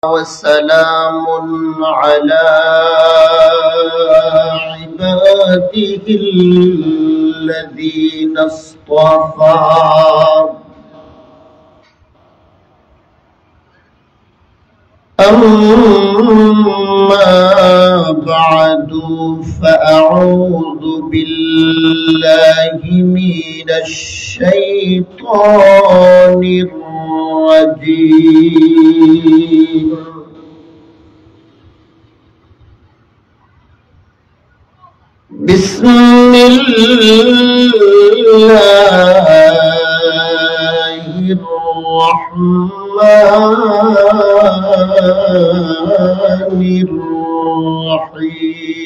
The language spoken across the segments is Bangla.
وسلام على عباده الذين اصطفى أما بعد فأعوذ بالله من الشيطان الرجيم بسم الله الرحمن الرحيم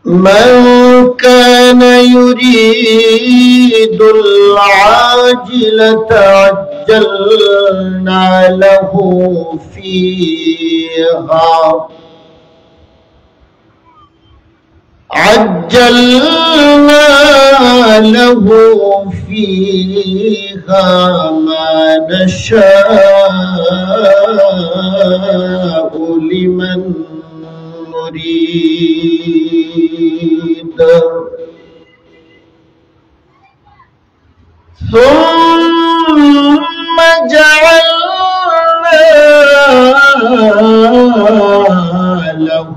من كان يريد العاجلة عجلنا له فيها ما نشاء لمن نريد ثم جعلنا له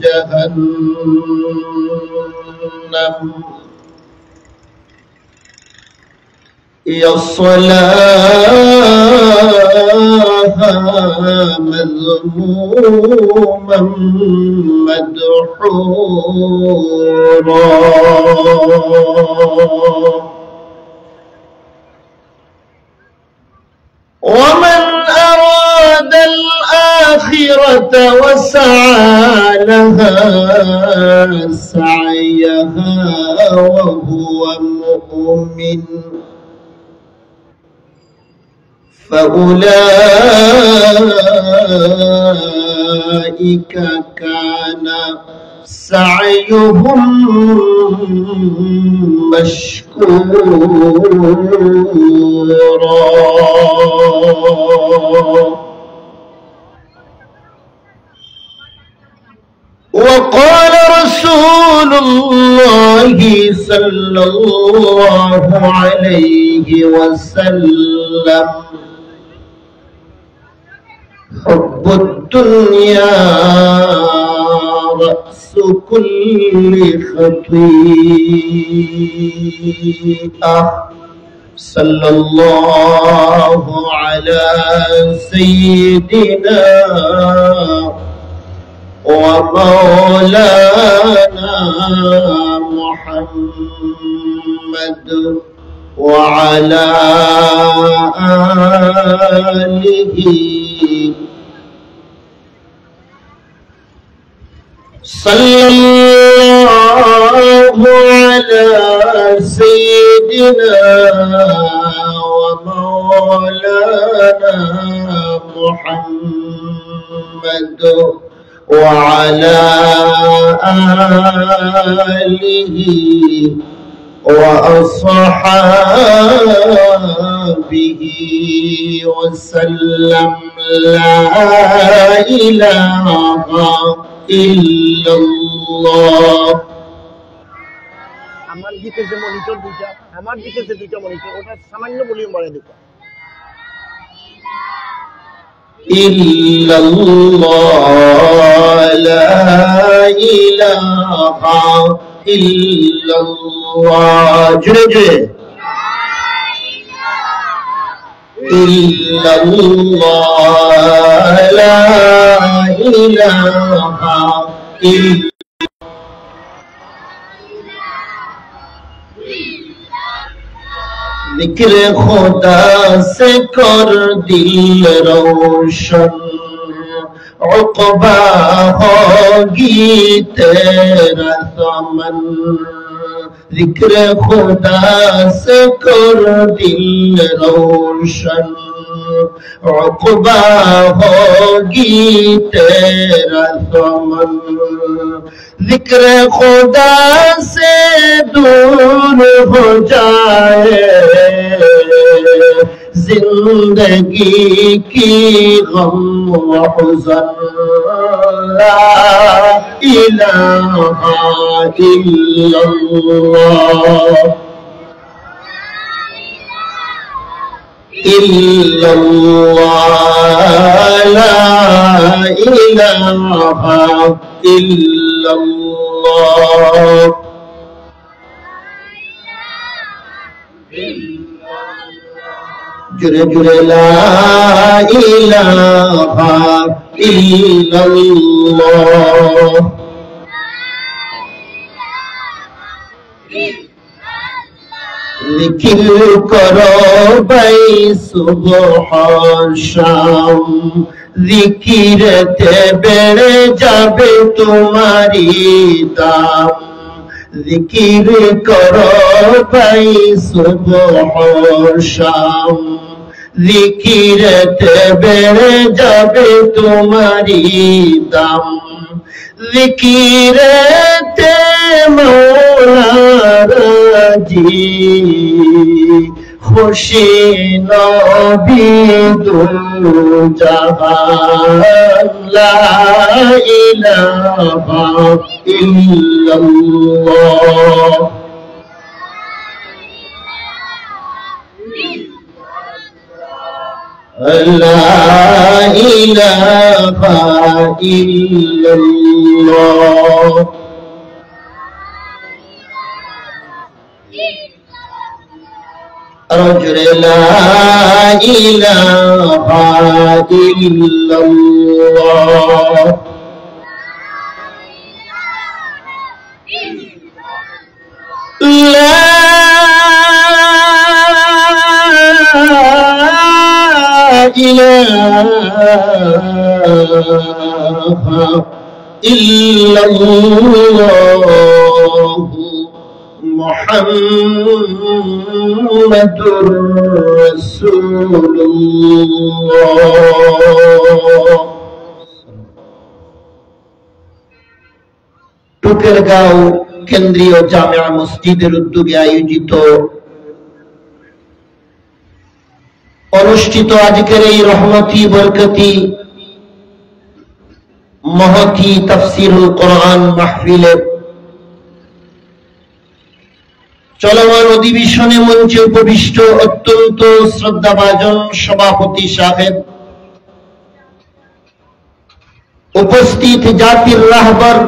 جهنم يصلاها مذموما مدحورا ومن أراد الآخرة وسعى لها سعيها وهو مؤمن فأولئك كان سعيهم مشكورا وقال رسول الله صلى الله عليه وسلم حب الدنيا رأس كل خطيئة صلى الله على سيدنا ومولانا محمد وعلى آله صلى الله على سيدنا ومولانا محمد وعلى آله وأصحابه وسلم لا إله إلا الله আমার দিকে যে মনিটর দুইটা আমার দিকে যে দুইটা মনিটর ওটা সামান্য ভলিউম বাড়ায় দিও إلا الله لا إله إلا الله جرجه إلا الله لا إله إلا ذکر خدا سے کر دل روشن عقبہ ہوگی تیرا ثمن ذکر خدا سے کر دل روشن عقبہ ہوگی تیرا ثمن ذکر خدا سے दूर हो जाए जिंदगी की गम व हुज़न ला इलाहा इल्लल्लाह इल्लल्लाह ला इलाहा इल्लल्लाह जुरे जुरे ला इलाहा इल्लल्लाह जिकिर करो भाई सुबह शाम जिकिरते बेड़े जाबे तुम्हारी दाम जिकिर करो भाई सुबह शाम जिकिरते बेड़े जाबे तुम्हारी दाम जिकिरते मौला राजी खुशी नबी दो जहान ला इलाहा इल्लल्लाह ला इलाहा इल्लल्लाह रजुल ला इलाहा इल्लल्लाह ला इलाहा इल्लल्लाह मुहम्मदुर रसूलुल्लाह। টুকেরগাঁও কেন্দ্রীয় জামিয়া মসজিদের উদ্যোগে আয়োজিত অনুষ্ঠিত আজকের এই রহমতি বরকতি মহতি তাফসীরুল কোরআন মাহফিলের চলমান অধিবেশনে মঞ্চে উপবিষ্ট অত্যন্ত শ্রদ্ধাভাজন সভাপতি সাহেব, উপস্থিত জাতির রাহবার,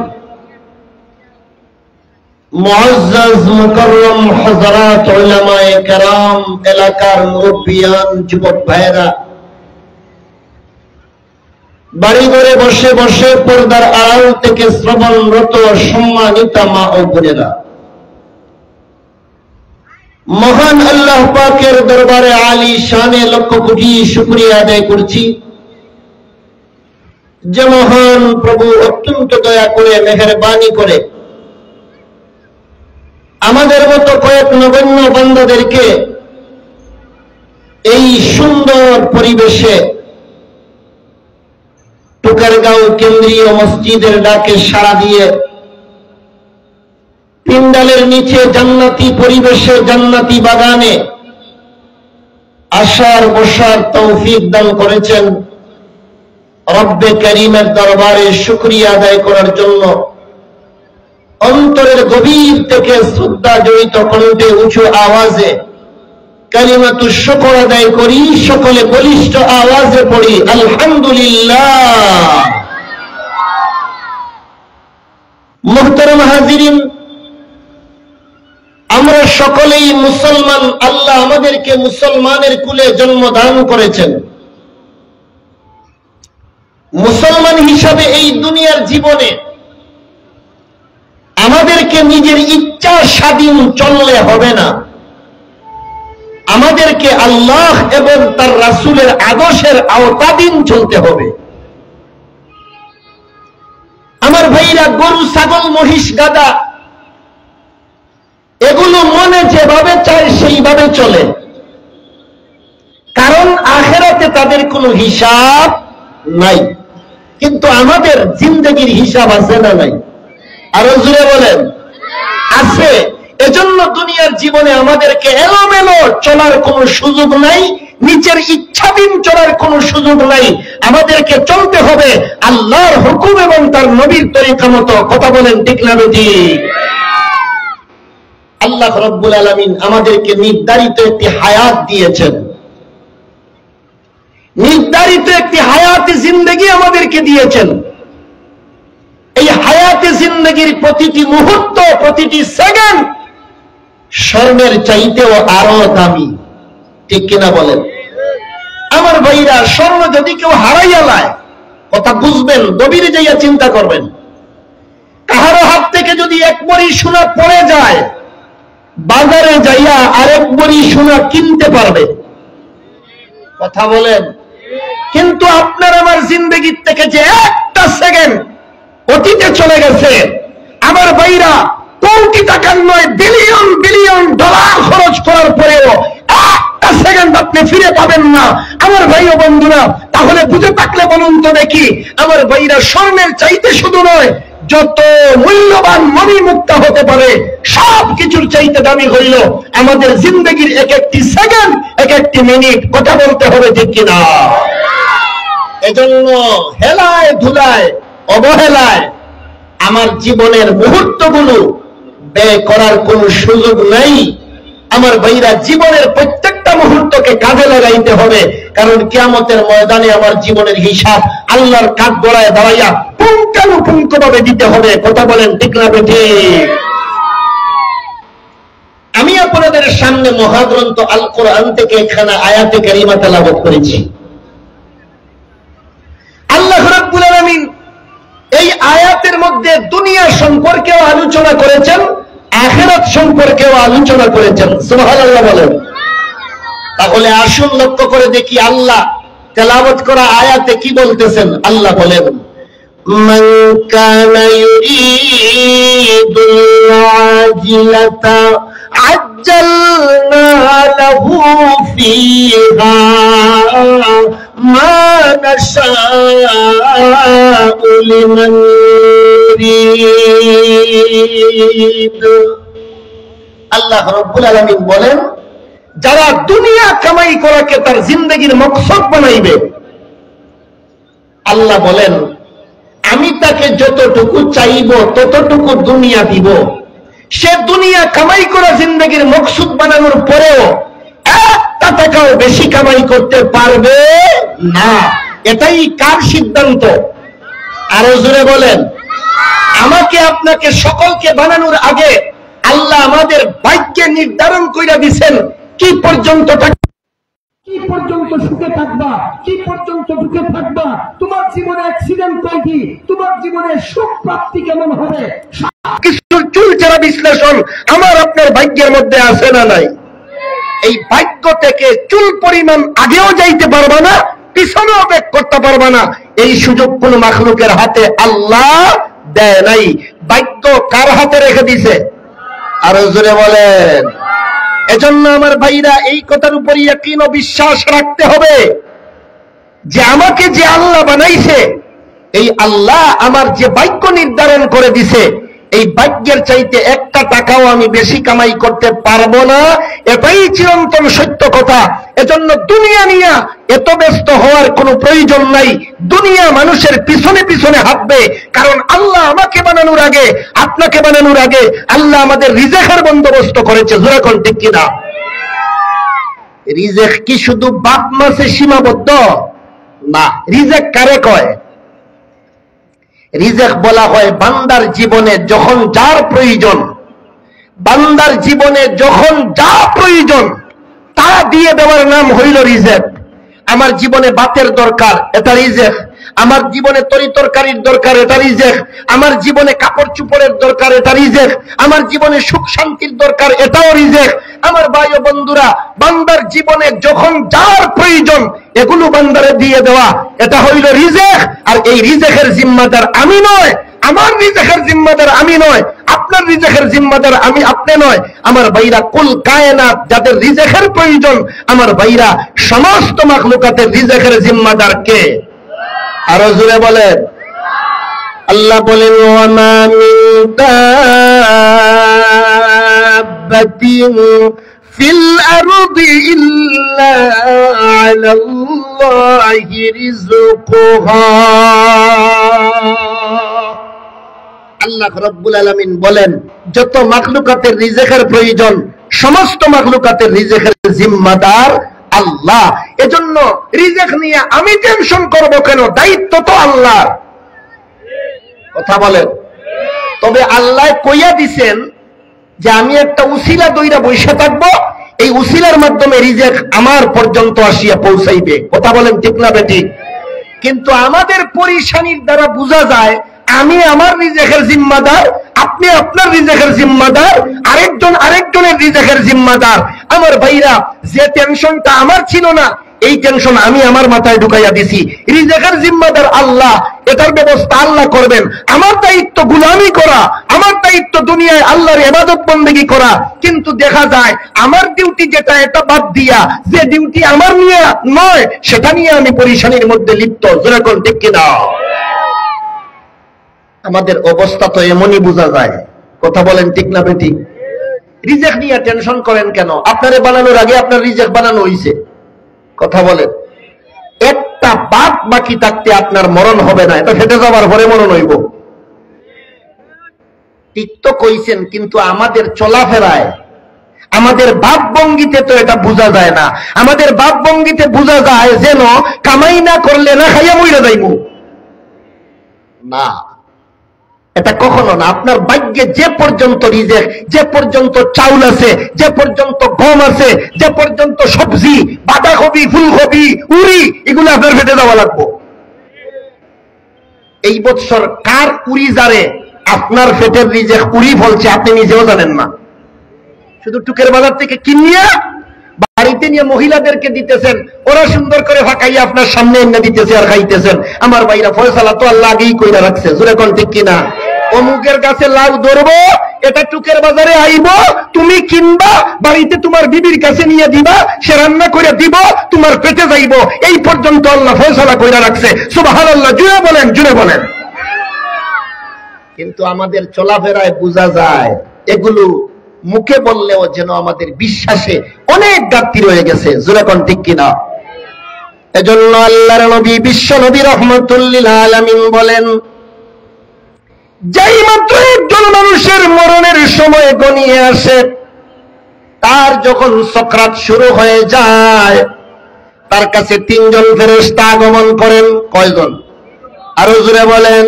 মুআজ্জাজ মুকাররম হযরত উলামায়ে কেরাম, এলাকার মুরব্বিয়ান, যুবক ভাইরা, বাড়ি ঘরে বসে বসে পর্দার আড়াল থেকে শ্রবণরত সম্মানিতা মা ও বোনেরা, মহান আল্লাহ পাকের দরবারে আলী শানে লক্ষ কোটি শুকরিয়া আদায় করছি যে মহান প্রভু অত্যন্ত দয়া করে মেহেরবানি করে আমাদের মতো কয়েক নগণ্য বান্দাদেরকে এই সুন্দর পরিবেশে টুকেরগাঁও কেন্দ্রীয় মসজিদের ডাকে সাড়া দিয়ে পিন্ডালের নিচে জান্নাতি পরিবেশে জান্নাতি বাগানে আসার বসার তৌফিক দান করেছেন। রব্বে করিমের দরবারে শুকরিয়া আদায় করার জন্য অন্তরের গভীর থেকে শ্রদ্ধা জড়িত কণ্ঠে উঁচু আওয়াজে কালিমাতু শুকর আদায় করি। সকলে বলিষ্ঠ আওয়াজে পড়ি আলহামদুলিল্লাহ। মুহতারাম হাজিরিন, আমরা সকলেই মুসলমান। আল্লাহ আমাদেরকে মুসলমানের কুলে জন্মদান করেছেন। মুসলমান হিসাবে এই দুনিয়ার জীবনে আমাদেরকে নিজের ইচ্ছা স্বাধীন চললে হবে না, আমাদেরকে আল্লাহ এবং তার রাসূলের আদর্শের আওতাধীন চলতে হবে। আমার ভাইরা, গরু, ছাগল, মহিষ, গাধা এগুলো মনে যেভাবে চায় সেইভাবে চলে, কারণ আখিরাতে তাদের কোনো হিসাব নাই। কিন্তু আমাদের জিন্দেগির হিসাব আছে না নাই? আরো জোরে বলেন, আছে। এজন্য দুনিয়ার জীবনে আমাদেরকে এলোমেলো চলার কোনো সুযোগ নাই, নিজের ইচ্ছাধীন চলার কোনো সুযোগ নাই। আমাদেরকে চলতে হবে আল্লাহর হুকুম এবং তার নবীর তরিকা মতো। কথা বলেন ঠিক না ঠিক? আল্লাহ রাব্বুল আলামিন আমাদেরকে নির্ধারিত একটি হায়াত দিয়েছেন, নির্ধারিত একটি হায়াতে জিন্দেগি আমাদেরকে দিয়েছেন। এই হায়াতে জিন্দেগির প্রতিটি মুহূর্ত, প্রতিটি সেকেন্ড স্বর্ণের চাইতেও আরো দামি। ঠিক কিনা বলেন? আমার ভাইরা, স্বর্ণ যদি কেউ হারাইয়া লায়, কথা বুঝবেন, গভীরে যাইয়া চিন্তা করবেন। কাহারো হাত থেকে যদি এক বড়ি সোনা পড়ে যায়, বাজারে যাইয়া আরেক বড়ি সোনা কিনতে পারবে। কথা বলেন? কিন্তু আপনার আমার জিন্দেগির থেকে যে একটা সেকেন্ড অতীতে চলে গেছে, আমার ভাইরা, কোটি টাকার নয়, বিলিয়ন বিলিয়ন ডলার খরচ করার পরেও একটা সেকেন্ড আপনি ফিরে পাবেন না। আমার ভাই ও বন্ধুরা, তাহলে বুঝে থাকলে বলুন তো দেখি, আমার ভাইরা, স্বর্ণের চাইতে শুধু নয়, যত মূল্যবান মণি মুক্তা হতে পারে সব কিছুর চাইতে দামি হইল আমাদের জিন্দগির এক একটি সেকেন্ড, এক একটি মিনিট। কথা বলতে হবে ঠিক কিনা? এজন্য হেলায় ধুলায় অবহেলায় আমার জীবনের মুহূর্তগুলো ব্যয় করার কোনো সুযোগ নাই। আমার ভাইরা, জীবনের প্রত্যেকটা মুহূর্তকে কাজে লাগাইতে হবে, কারণ কিয়ামতের ময়দানে আমার জীবনের হিসাব আল্লাহর কাঠগড়ায় দাঁড়াইয়া পুঙ্খানুপুঙ্খভাবে দিতে হবে। কথা বলেন ঠিক না ঠিক? আমি আপনাদের সামনে মহাগ্রন্থ আল কোরআন থেকে এখানে আয়াতে কারিমা তেলাওয়াত করেছি। আল্লাহ রাব্বুল আলামিন এই আয়াতের মধ্যে দুনিয়া সম্পর্কেও আলোচনা করেছেন, আখিরাত সম্পর্কেও আলোচনা করেছেন। সুবহানাল্লাহ বলেন। তাহলে আসুন লক্ষ্য করে দেখি আল্লাহ তেলাওয়াত করা আয়াতে কি বলতেছেন। আল্লাহ বলেন, মান কানা ইউরিদুল আজিলাতা আজ্জালনা লাহু ফিহা মা নাশাউ লিমান ইউরিদ। আল্লাহ রাব্বুল আলামিন বলেন, যারা দুনিয়া কামাই করাকে তার জিন্দেগির মকসদ বানাইবে, আল্লাহ বলেন আমি তাকে যতটুকু চাইব ততটুকু দুনিয়া দিব। সে দুনিয়া কামাই করা জিন্দেগির মকসুদ বানানোর পরেও একটা টাকাও বেশি কামাই করতে পারবে না। এটাই কার সিদ্ধান্ত? আরো জোরে বলেন। আমাকে আপনাকে সকলকে বানানোর আগে আল্লাহ আমাদের ভাগ্যে নির্ধারণ কইরা দিবেন কি পর্যন্ত কি পর্যন্ত সুখে থাকবা, কি পর্যন্ত দুঃখে থাকবা, তোমার জীবনে অ্যাক্সিডেন্ট কয়টি, তোমার জীবনে সুখ প্রাপ্তি কেমন হবে, কিছুর চুলচেরা বিশ্লেষণ আমার আপনার ভাগ্যের মধ্যে আছে না নাই? এই ভাগ্য থেকে চুল পরিমাণ আগেও যাইতে পারবা না, পিছনেও ব্যাক করতে পারবা না। এই সুযোগ কোন মাখলুকের হাতে আল্লাহ দেয় নাই। ভাগ্য কার হাতে রেখে দিছে? আরো জোরে বলেন। এজন্য আমার ভাইরা, এই কথার উপর ইয়াকিন ও বিশ্বাস রাখতে হবে যে আমাকে যে আল্লাহ বানাইছে, এই আল্লাহ আমার যে ভাগ্য নির্ধারণ করে দিছে, এই ভাগ্যের চাইতে একটা টাকাও আমি বেশি কামাই করতে পারবো না। এটাই চিরন্তন সত্য কথা। এজন্য দুনিয়া নিয়ে এত ব্যস্ত হওয়ার কোনো প্রয়োজন নাই। দুনিয়া মানুষের পিছনে পিছনে হাঁটবে, কারণ আল্লাহ আমাকে বানানোর আগে, আপনাকে বানানোর আগে আল্লাহ আমাদের রিজেকের বন্দোবস্ত করেছে। জোরে কোন ঠিক কিনা? রিজেক কি শুধু বাপ মাসে সীমাবদ্ধ না। রিজেক কারে কয়? রিজেক বলা হয় বান্দার জীবনে যখন যার প্রয়োজন, বান্দার জীবনে যখন যা প্রয়োজন তা দিয়ে দেওয়ার নাম হইল রিজেক। আমার জীবনে ভাতের দরকার, এটা রিজেক। আমার জীবনে তরি তরকারির দরকার, এটা রিজেক। আমার জীবনে কাপড় চুপড়ের দরকার, এটা রিজেক। আমার জীবনে সুখ শান্তির দরকার, এটাও রিজেক। আমার ভাই ও বন্ধুরা, বান্দার জীবনে যখন যার প্রয়োজন এগুলো বান্দারে দিয়ে দেওয়া, এটা হইল রিজেক। আর এই রিজেকের জিম্মাদার আমি নয়, আমার রিজেকের জিম্মাদার আমি নয়, আপনার রিজেকের জিম্মাদার আমি আপনি নয়। আমার ভাইরা, কুল কায়নাত যাদের রিজেকের প্রয়োজন, আমার ভাইরা, সমস্ত মাখলুকাতের রিজেকের জিম্মাদার কে? আরো জোরে বলেন। আল্লাহ বলেন, ওয়া মা মিন দাব্বাতিন ফিল আরদি ইল্লা আলাল্লাহি রিজকুহা। আল্লাহ রাব্বুল আলামিন বলেন, যত মাখলুকাতের রিজেকের প্রয়োজন সমস্ত মাখলুকাতের রিজেকের জিম্মাদার আল্লাহ। এজন্য রিজেক নিয়ে আমি টেনশন করব কেন? দায়িত্ব তো আল্লাহর। কথা বলেন। তবে আল্লাহ কইয়া দিছেন যে আমি একটা উসিলা দইরা বসে থাকবো, এই উসিলার মাধ্যমে রিজেক আমার পর্যন্ত আসিয়া পৌঁছাইবে। কথা বলেন ঠিক না বেঠিক? কিন্তু আমাদের পরিশানির দ্বারা বোঝা যায় আমি আমার রিজেকের জিম্মাদার, আপনি আপনার রিজেকের জিম্মাদার, আরেকজন আরেকজনের রিজেকের জিম্মাদার। আমার ভাইরা, যে টেনশনটা আমার ছিল না এই টেনশন আমি আমার মাথায় ঢুকাইয়া দিছি। রিজেকের জিম্মাদার আল্লাহ, এটার ব্যবস্থা আল্লাহ করবেন। আমার দায়িত্ব গোলামি করা, আমার দায়িত্ব দুনিয়ায় আল্লাহর ইবাদত বন্দেগী করা। কিন্তু দেখা যায় আমার ডিউটি যেটা, এটা বাদ দিয়া যে ডিউটি আমার নিয়ে নয় সেটা নিয়ে আমি পরিশানির মধ্যে লিপ্ত। যেরকম ঠিক কিনা? আমাদের অবস্থা তো এমনই বোঝা যায়। কথা বলেন ঠিক না বেঠিক? রিজেক নিয়ে টেনশন করেন কেন? আপনারে বানানোর আগে আপনার রিজেক বানানো হইছে। কথা বলেন। একটা বাদ বাকি থাকতে আপনার মরণ হবে না, এটা ফেটে যাবার পরে মরণ হইব। ঠিক তো কইছেন, কিন্তু আমাদের চলাফেরায়, আমাদের ভাব ভঙ্গিতে তো এটা বোঝা যায় না। আমাদের ভাব ভঙ্গিতে বোঝা যায় যেন কামাই না করলে না খাইয়া মইরা যাইব। না, এটা কখনো না। আপনার ভাগ্যে যে পর্যন্ত রিজেক, যে পর্যন্ত চাউল আছে, যে পর্যন্ত গম আছে, যে পর্যন্ত সবজি, বাঁধাকপি, ফুলকপি, উড়ি, এগুলো আপনার ফেটে যাওয়া লাগবে। এই বছর কার উড়ি যারে আপনার ফেটের রিজেক উড়ি ফলছে আপনি নিজেও জানেন না। শুধু টুকের বাজার থেকে কিনিয়া বাড়িতে নিয়ে মহিলাদেরকে দিতেছেন, ওরা সুন্দর করে ফাঁকাইয়া আপনার সামনে এনে দিতেছে আর খাইতেছেন। আমার ভাইরা, ফয়সালা তো আল্লাহ আগেই কইরা রাখছে। জোরে কোন ঠিক কিনা? অমুকের কাছে লাউ ধরবো, এটা টুকের বাজারে আইব, তুমি কিনবা, বাড়িতে তোমার বিবির কাছে নিয়ে দিবা, সে রান্না করে দিব, তোমার পেটে যাইব। এই পর্যন্ত আল্লাহ ফয়সালা কইরা রাখছে। সুবহানাল্লাহ। জুড়ে বলেন, জুড়ে বলেন। কিন্তু আমাদের চলাফেরায় বোঝা যায় এগুলো মুখে বললেও যেন আমাদের বিশ্বাসে অনেক ঘাটতি রয়ে গেছে। জোরে কোন ঠিক কিনা? এজন্য আল্লাহর নবী, বিশ্ব নবী রাহমাতুল লিল আলামিন বলেন, যেই মাত্র একজন মানুষের মরণের সময় গনিয়ে আসে, তার যখন সাকরাত শুরু হয়ে যায়, তার কাছে তিনজন ফেরেশতা আগমন করেন। কয়জন? আরো জোরে বলেন।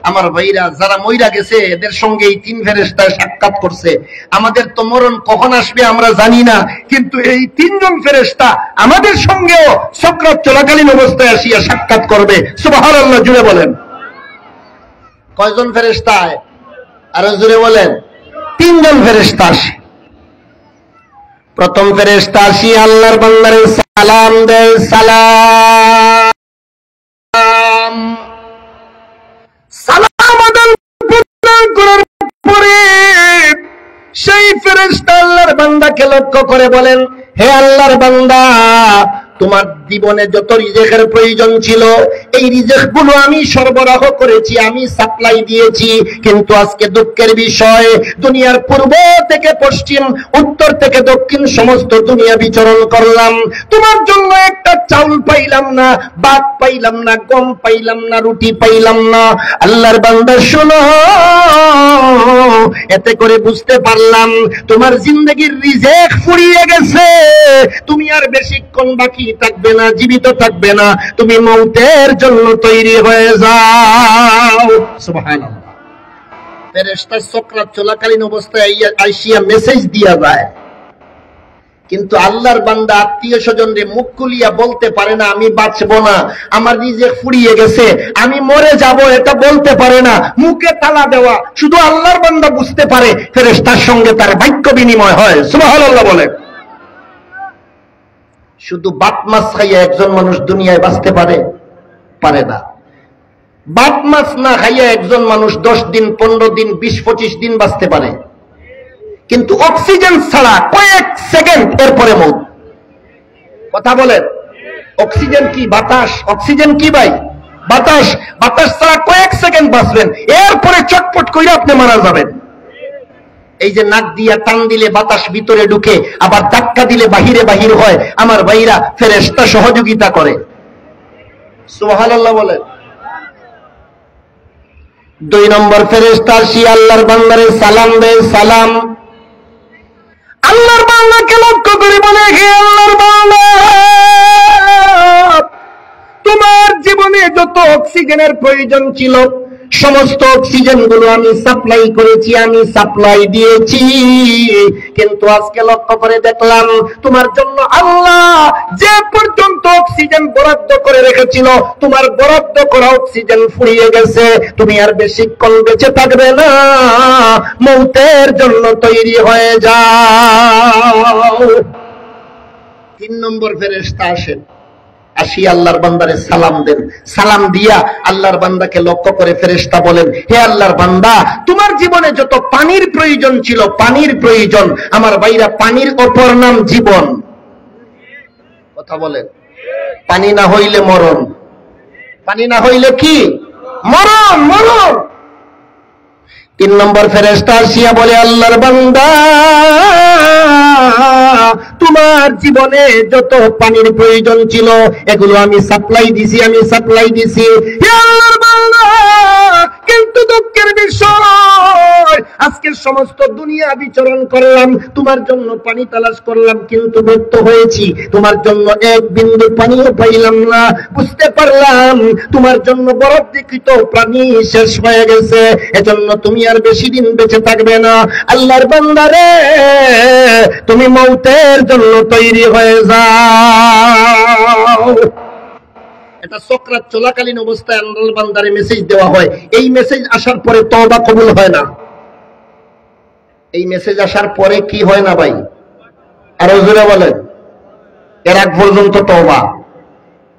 আমার ভাইরা, যারা মইরা গেছে এদের সঙ্গে এই তিন ফেরেশতা সাক্ষাৎ করছে। আমাদের তো মরণ কখন আসবে আমরা জানি না, কিন্তু এই তিনজন ফেরেশতা আমাদের সঙ্গেও সাকরাত চলাকালীন অবস্থায় আসিয়া সাক্ষাৎ করবে। সুবহানাল্লাহ। জুড়ে বলেন। কয়জন ফেরেশতা? আরো জোরে বলেন। তিনজন ফেরেশতা আসে। প্রথম ফেরেশতা আসি আল্লাহর বান্দারে সালাম দেয়। সালাম সালাম আদান প্রদান করার পরে সেই ফেরেশতা আল্লাহর বান্দাকে লক্ষ্য করে বলেন, হে আল্লাহর বান্দা, তোমার জীবনে যত রিজেকের প্রয়োজন ছিল এই রিজেক গুলো আমি সরবরাহ করেছি, আমি সাপ্লাই দিয়েছি। কিন্তু আজকে দুঃখের বিষয়, দুনিয়ার পূর্ব থেকে পশ্চিম, উত্তর থেকে দক্ষিণ সমস্ত দুনিয়া বিচরণ করলাম, তোমার জন্য একটা চাউল পাইলাম না, ভাত পাইলাম না, গম পাইলাম না, রুটি পাইলাম না। আল্লাহর বান্দা শোনো, এতে করে বুঝতে পারলাম তোমার জিন্দেগির রিজেক ফুরিয়ে গেছে। তুমি আর বেশিক্ষণ বাকি থাকবে না, জীবিত থাকবে না, তুমি মওতের জন্য তৈরি হয়ে যাও। সুবহানাল্লাহ। ফেরেশতা সাকরাত চলাকালীন অবস্থায় আইসিয়া মেসেজ দিয়া যায়, কিন্তু আল্লাহর বান্দা আত্মীয় স্বজনরে মুখ খুলিয়া বলতে পারে না আমি বাঁচবো না, আমার রিজেক ফুরিয়ে গেছে, আমি মরে যাব, এটা বলতে পারে না। মুখে তালা দেওয়া, শুধু আল্লাহর বান্দা বুঝতে পারে। ফেরেশতার সঙ্গে তার বাক্য বিনিময় হয়। সুবহানাল্লাহ বলে। শুধু ভাত মাছ খাইয়া একজন মানুষ দুনিয়ায় বাঁচতে পারে? পারে না। ভাত মাছ না খাইয়া একজন মানুষ 10 দিন, 15 দিন, 20-25 দিন বাঁচতে পারে, কিন্তু অক্সিজেন ছাড়া কয়েক সেকেন্ড এরপরে মৌত। কথা বলেন। অক্সিজেন কি? বাতাস। অক্সিজেন কি ভাই? বাতাস। বাতাস ছাড়া কয়েক সেকেন্ড বাঁচবেন, এরপরে চটপট করে আপনি মারা যাবেন। এই যে নাক দিয়া টান দিলে বাতাস ভিতরে ঢুকে, আবার ধাক্কা দিলে বাহিরে বাহির হয়, আমার ভাইরা ফেরেশতা সহযোগিতা করে। সুবহানাল্লাহ বলেন। 2 নম্বর ফেরেশতা আসি আল্লাহর বান্দারে সালাম দেয়। সালাম আল্লাহর বান্দাকে লক্ষ্য করে বলে, হে আল্লাহর বান্দা, তোমার জীবনে যত অক্সিজেনের প্রয়োজন ছিল সমস্ত অক্সিজেন গুলো আমি সাপ্লাই করেছি, আমি সাপ্লাই দিয়েছি, কিন্তু আজকে লক্ষ্য করে দেখলাম তোমার জন্য আল্লাহ যে পর্যন্ত অক্সিজেন বরাদ্দ করে রেখেছিল, তোমার বরাদ্দ করা অক্সিজেন ফুরিয়ে গেছে, তুমি আর বেশিক্ষণ বেঁচে থাকবে না, মৌতের জন্য তৈরি হয়ে যাও। 3 নম্বর ফেরেশতা আসেন, আসি আল্লাহর বান্দারে সালাম দেন। সালাম দিয়া আল্লাহর বান্দাকে লক্ষ্য করে ফেরেশতা বলেন, হে আল্লাহর বান্দা, তোমার জীবনে যত পানির প্রয়োজন ছিল, পানির প্রয়োজন, আমার ভাইরা পানির অপর নাম জীবন। কথা বলেন। পানি না হইলে মরণ, পানি না হইলে কি? মরণ, মরণ। 3 নম্বর ফেরেশতা আসিয়া বলে, আল্লাহর বান্দা, তোমার জীবনে যত পানির প্রয়োজন ছিল এগুলো আমি সাপ্লাই দিছি, আমি সাপ্লাই দিছি। হে আল্লাহর বান্দা, কিন্তু দুঃখের বিষয় আজকের সমস্ত দুনিয়া বিচরণ করলাম, তোমার জন্য পানি তালাশ করলাম, কিন্তু ব্যর্থ হয়েছি, তোমার জন্য এক বিন্দু পানিও পাইলাম না। বুঝতে পারলাম তোমার জন্য বরাদ্দকৃত পানি শেষ হয়ে গেছে, এজন্য তুমি আর বেশি দিন বেঁচে থাকবে না। আল্লাহর বান্দা রে, তুমি মৌতের জন্য তৈরি হয়ে যাও। এটা সাকরাত চলাকালীন অবস্থায় আল্লাহর বান্দারে মেসেজ দেওয়া হয়। এই মেসেজ আসার পরে তওবা কবুল হয় না। এই মেসেজ আসার পরে কি হয় না ভাই? আরো জোরে বলেন। এর আগ পর্যন্ত তওবা।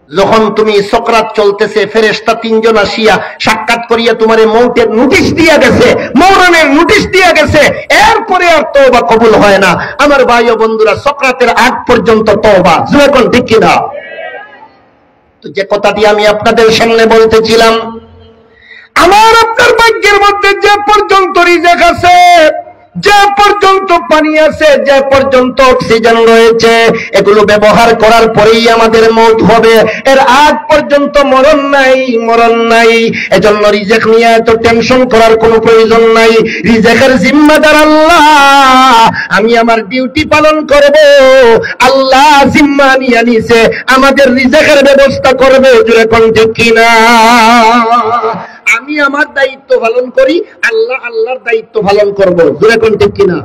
যখন তুমি সাকরাত চলতেছে, ফেরেশতা 3 জন আসিয়া সাক্ষাৎ করিয়া তোমারে মৌতের নোটিশ দিয়া গেছে, মরণের নোটিশ দিয়া গেছে, এরপরে আর তওবা কবুল হয় না। আমার ভাই ও বন্ধুরা, সাকরাতের আগ পর্যন্ত তওবা। জোরে কোন ঠিক কিনা? তো যে কথাটি আমি আপনাদের সামনে বলতেছিলাম, আমার আপনার ভাগ্যের মধ্যে যে পর্যন্ত রিজিক আছে, যে পর্যন্ত পানি আছে, যে পর্যন্ত অক্সিজেন রয়েছে, এগুলো ব্যবহার করার পরেই আমাদের মওত হবে। এর আগ পর্যন্ত মরণ নাই, মরণ নাই। এজন্য রিজিক নিয়ে এত টেনশন করার কোনো প্রয়োজন নাই। রিজিকের জিম্মাদার আল্লাহ, আমি আমার ডিউটি পালন করব, আল্লাহ জিম্মা নিয়ে নিছে, আমাদের রিজিকের ব্যবস্থা করবে। জোরে কোন ঠিক কিনা? আমি আমার দায়িত্ব পালন করি, আল্লাহ আল্লাহর দায়িত্ব পালন করবো। জোরে কোন ঠিক কিনা?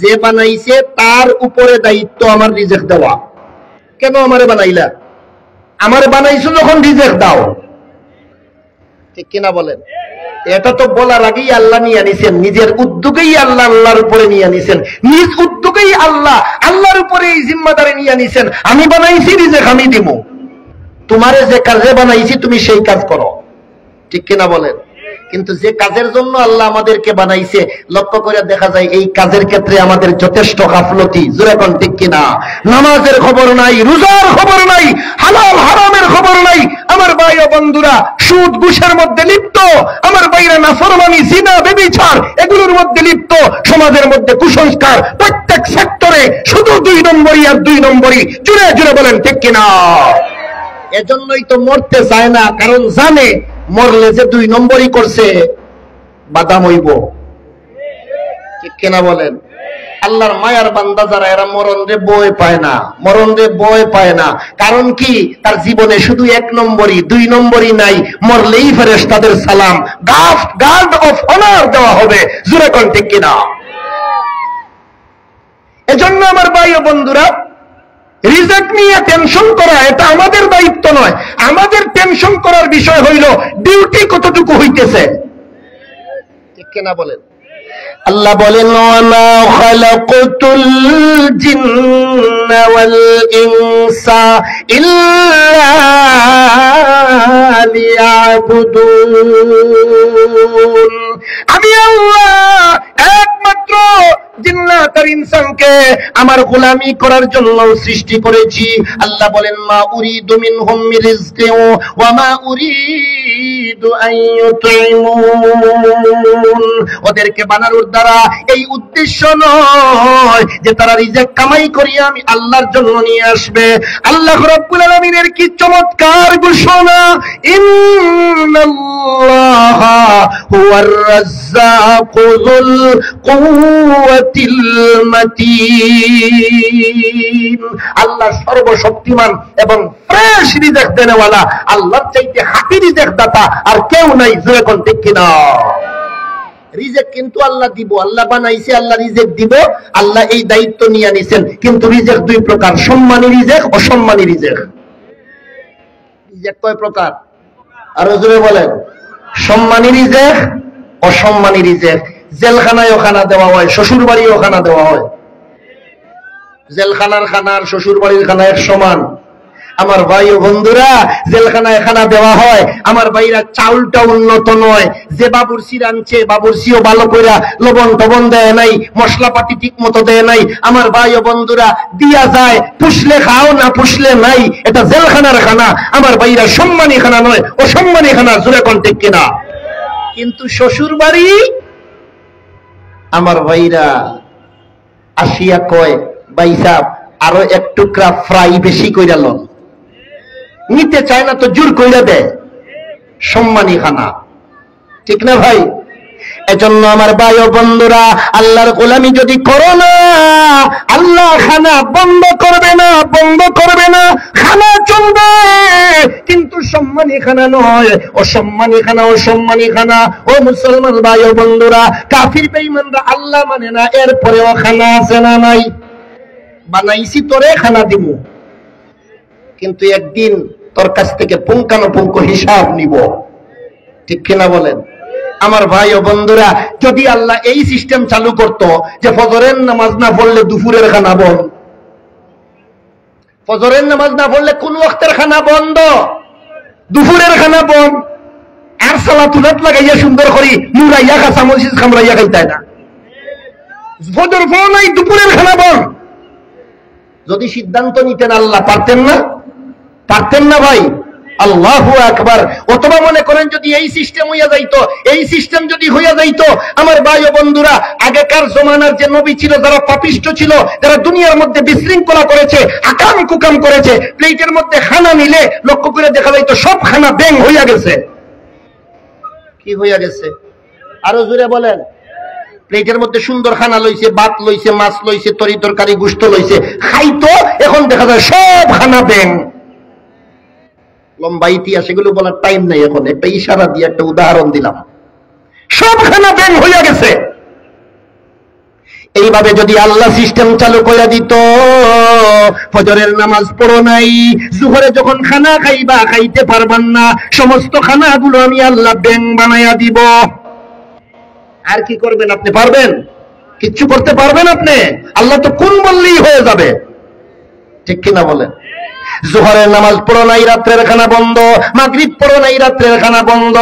যে বানাইছে তার উপরে দায়িত্ব আমার রিজিক দেওয়া। কেন আমারে বানাইলা? আমারে বানাইছো যখন রিজিক দাও। ঠিক কিনা বলেন? এটা তো বলার আগেই আল্লাহ নিয়ে নিছেন, নিজের উদ্যোগেই আল্লাহ আল্লাহর উপরে নিয়ে নিছেন, নিজ উদ্যোগেই আল্লাহ আল্লাহর উপরে এই জিম্মাদারি নিয়ে নিছেন। আমি বানাইছি, রিজিক আমি দিব, তোমারে যে কাজে বানাইছি তুমি সেই কাজ করো। ঠিক কিনা বলেন? কিন্তু যে কাজের জন্য আল্লাহ আমাদেরকে বানাইছে, লক্ষ্য করে দেখা যায় এই কাজের ক্ষেত্রে আমাদের যথেষ্ট গাফলতি। জোরে কোন ঠিক কিনা? নামাজের খবর নাই, রোজার খবর নাই, হালাল হারামের খবর নাই। আমার ভাই ও বন্ধুরা, সুদ ঘুষের মধ্যে লিপ্ত, আমার ভাইরা নাফরমানি, জিনা, ব্যভিচার এগুলোর মধ্যে লিপ্ত, সমাজের মধ্যে কুসংস্কার, প্রত্যেক সেক্টরে শুধু 2 নম্বরই আর 2 নম্বরই। জোরে জোরে বলেন ঠিক কিনা? এজন্যই তো মরতে চায় না, কারণ জানে মরলে যে 2 নম্বরই করছে বাদাম হইব। ঠিক কিনা বলেন? আল্লাহর মায়ার বান্দা যারা, এরা মরণ রে ভয় পায় না, মরণ রে ভয় পায় না। কারণ কি? তার জীবনে শুধু 1 নম্বরই, 2 নম্বরই নাই। মরলেই ফেরেশতাদের সালাম, গার্ড অফ অনার দেওয়া হবে। জোরে কোন ঠিক কিনা? এজন্য আমার ভাই ও বন্ধুরা, রিজিক নিয়ে টেনশন করা এটা আমাদের দায়িত্ব নয়। আমাদের টেনশন করার বিষয় হইল ডিউটি কতটুকু হইতেছে। ঠিক কিনা বলেন? আল্লাহ বলেন, ওয়ামা খালাকাতুল জিন্না ওয়াল ইনসা ইল্লা লিয়াবুদুন। আমি আল্লাহ একমাত্র জিন্নাত আর ইনসানকে আমার গোলামি করার জন্য সৃষ্টি করেছি। আল্লাহ বলেন মা উরিদু মিনহুম মির রিজকিন ওয়া মা উরিদু আন ইউতঈমুন। ওদেরকে বানানোর দ্বারা এই উদ্দেশ্য নয় যে তারা রিজিক কামাই করিয়া আমি আল্লাহর জন্য নিয়ে আসবে। আল্লাহ রাব্বুল আলামিনের কি চমৎকার ঘোষণা, ইন্নাল্লাহা হুয়ার রাজ্জাকু যুল কুওয়াতিল মাতিন। আল্লাহ সর্বশক্তিমান এবং ফ্রেশ রিজিক দেনেওয়ালা। আল্লাহর চাইতে হাতি রিজিক দাতা আর কেউ নাই। জোরে কোন ঠিক কিনা? রিজিক কিন্তু আল্লাহ দিব, আল্লাহ বানাইছে, আল্লাহ রিজিক দিব, আল্লাহ এই দায়িত্ব নিয়ে নিছেন। কিন্তু রিজিক দুই প্রকার, সম্মানী রিজিক, অসম্মানী রিজিক। রিজিক কয় প্রকার? আরো জোরে বলেন। সম্মানী রিজিক, অসম্মানী রিজিক। জেলখানায়ও খানা দেওয়া হয়, শ্বশুর বাড়িও খানা দেওয়া হয়। জেলখানার খানা আর শ্বশুর বাড়ির খানা এক সমান। আমার ভাই ও বন্ধুরা, জেলখানায় খানা দেওয়া হয়, আমার ভাইরা চাউলটা উন্নত নয়। যে বাবুরচি রাঁধছে, বাবুরচিও ভালো করে লবণ টবণ দেয় নাই, মশলাপাতি ঠিক মতো দেয় নাই। আমার ভাই ও বন্ধুরা, দিয়া যায়, পুষলে খাও না পুষলে নাই। এটা জেলখানার খানা। আমার ভাইরা সম্মানী খানা নয়, অসম্মানী খানা। জোরে কোন ঠিক কিনা? কিন্তু শ্বশুর বাড়ি আমার ভাইরা আসিয়া কয়, ভাই সাহেব আরো এক টুকরা ফ্রাই বেশি কইরা লন। নিতে চায় না তো জোর কইরা দেয়। সম্মানী খানা, ঠিক না ভাই? এজন্য আমার ভাই ও বন্ধুরা, আল্লাহর গোলামি যদি করো না, আল্লাহ খানা বন্ধ করবে না, বন্ধ করবে না। খানা চলবে, কিন্তু সম্মানী খানা নয়, অসম্মানী খানা, অসম্মানী খানা। ও মুসলমান ভাই ও বন্ধুরা, কাফির বেঈমানরা আল্লাহ মানে না, এরপরেও খানা আছে না নাই? বানাইছি তোরে খানা দিব, কিন্তু একদিন তোর কাছ থেকে পুঙ্খানুপুঙ্খ হিসাব নিব। ঠিক কিনা বলেন? আমার ভাই ও বন্ধুরা, যদি আল্লাহ এই সিস্টেম চালু করত যে ফজরের নামাজ না পড়লে দুপুরের খানা বন্ধ, ফজরের নামাজ না পড়লে কোন ওয়াক্তের খানা বন্ধ, দুপুরের খানা বন্ধ, আর সালাতুলাত লাগাইয়া সুন্দর করি মুরাইয়া কাঁচা মরিচ খামরাইয়া খাইতে না, ফজর ফল নাই, দুপুরের খানা বন্ধ। যদি সিদ্ধান্ত নিতেন আল্লাহ, পারতেন না? পারতেন না ভাই? আল্লাহু আকবার। অথবা মনে করেন যদি এই সিস্টেম হইয়া যাইতো, এই সিস্টেম যদি হইয়া যাইতো, আমার ভাই ও বন্ধুরা, আগেকার জমানার যে নবী ছিল, যারা পাপিষ্ঠ ছিল, যারা দুনিয়ার মধ্যে বিশৃঙ্খলা করেছে, আকাম কুকাম করেছে, প্লেটের মধ্যে খানা নিলে লক্ষ্য করে দেখা যাইতো সব খানা ব্যাং হইয়া গেছে। কি হইয়া গেছে? আরো জোরে বলেন। প্লেটের মধ্যে সুন্দর খানা লইছে, ভাত লইছে, মাছ লইছে, তরি তরকারি, গুস্ত লইছে, খাইতো। এখন দেখা যায় সব খানা ব্যাং। লম্বা ইতিহাস, এগুলো বলার টাইম নাই এখন। একটা ইশারা দিয়ে একটা উদাহরণ দিলাম। সব খানা ব্যাং হইয়া গেছে। এইভাবে যদি আল্লাহ সিস্টেম চালু করে দিত, ফজরের নামাজ পড়ো নাই, জোহরে যখন খানা খাইবা, খাইতে পারবান না, সমস্ত খানাগুলো আমি আল্লাহ ব্যাং বানাইয়া দিব। আর কি করবেন আপনি? পারবেন? কিচ্ছু করতে পারবেন আপনি? আল্লাহ তো কোন বললেই হয়ে যাবে। ঠিক কিনা বলেন? জোহরের নামাজ পড়ো নাই, রাত্রের খানা বন্ধ। মাগরিব পড়ো নাই, রাত্রের খানা বন্ধ।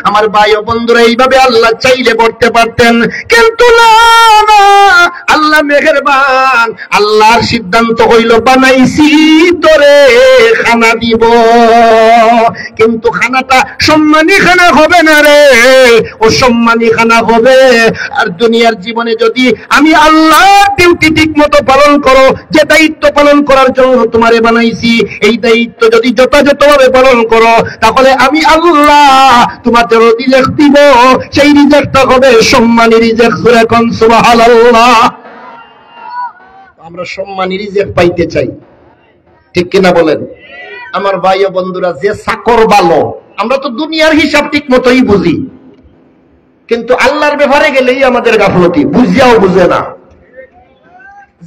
আমার ভাই ও বন্ধুরা, এইভাবে আল্লাহ চাইলে পড়তে পারতেন, কিন্তু না, আল্লাহ মেহেরবান। আল্লাহর সিদ্ধান্ত হইল, বানাইছি তোরে খানা দিব, কিন্তু খানাটা সম্মানী খানা হবে না রে, ও সম্মানী খানা হবে। আর দুনিয়ার জীবনে যদি আমি আল্লাহর ডিউটি ঠিক মতো পালন করো, যে দায়িত্ব পালন করার জন্য তোমারে বানাইছি, এই দায়িত্ব যদি যথাযথভাবে পালন করো, তাহলে আমি আল্লাহ তোমাকে রিজিক দিব। সেই রিজিকটা হবে সম্মানী রিজিক। সূরা কোন সুবহানাল্লাহ। আমরা সম্মানী রিজিক পাইতে চাই, ঠিক কিনা বলেন? আমার ভাই ও বন্ধুরা, যে চাকর ভালো, আমরা তো দুনিয়ার হিসাব ঠিক মতোই বুঝি, কিন্তু আল্লাহর ব্যাপারে গেলেই আমাদের গাফলতি, বুঝিয়াও বুঝে না।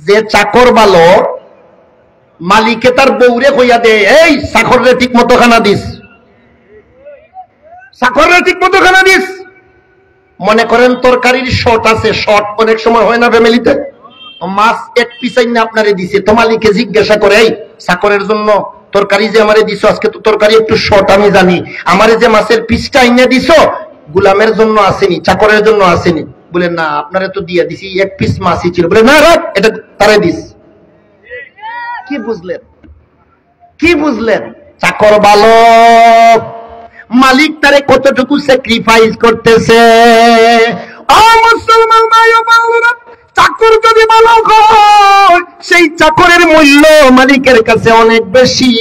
যে চাকর ভালো, মালিকে তার বউরে কইয়া দে, এই চাকররে ঠিক মতো খানা দিস, চাকররে ঠিক মতো খানা দিস। মনে করেন তরকারির শর্ট আছে, শর্ট অনেক সময় হয় না ফ্যামিলিতে, মাছ এক পিস আইনা আপনারে দিছে, তো মালিকে জিজ্ঞাসা করে, এই চাকরের জন্য তরকারি যে আমারে দিছো, আজকে তো তরকারি একটু শর্ট, আমি জানি, আমারে যে মাছের পিসটা আইনা দিছো, গুলামের জন্য আসেনি, চাকরের জন্য আসেনি। বলে না, আপনারে তো দিয়ে দিছি, এক পিস মাছই ছিল। বলে না রাখ, এটা তারে দিস। কি বুঝলেন? কি বুঝলেন? চাকর বালক, মালিক তারে কতটুকু স্যাক্রিফাইস করতেছে। ও মুসলমান ভাই ও বোনেরা, চাকর যদি বালক হয়, সেই চাকরের মূল্য মালিকের কাছে অনেক বেশি।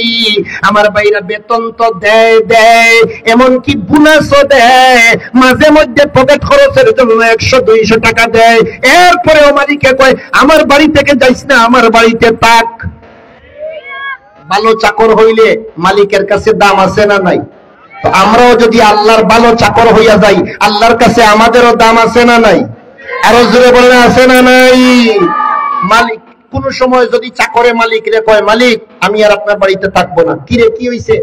আমার ভাইরা বেতন তো দেয়, এমনকি বোনাসও দেয়, মাঝে মধ্যে পকেট খরচের জন্য 100-200 টাকা দেয়। এরপরেও মালিকে কয় আমার বাড়ি থেকে যাইস না, আমার বাড়িতে থাক। ভালো চাকর হইলে মালিকের কাছে দাম আছে না নাই? তো আমরাও যদি আল্লাহর ভালো চাকর হইয়া যাই, আল্লাহর কাছে আমাদেরও দাম আছে না নাই? আরো জোরে বলেন, আছে না নাই? মালিক কোন সময় যদি চাকরে মালিক রে কয়, মালিক আমি আর আপনার বাড়িতে থাকবো না। কি রে, কি হইছে?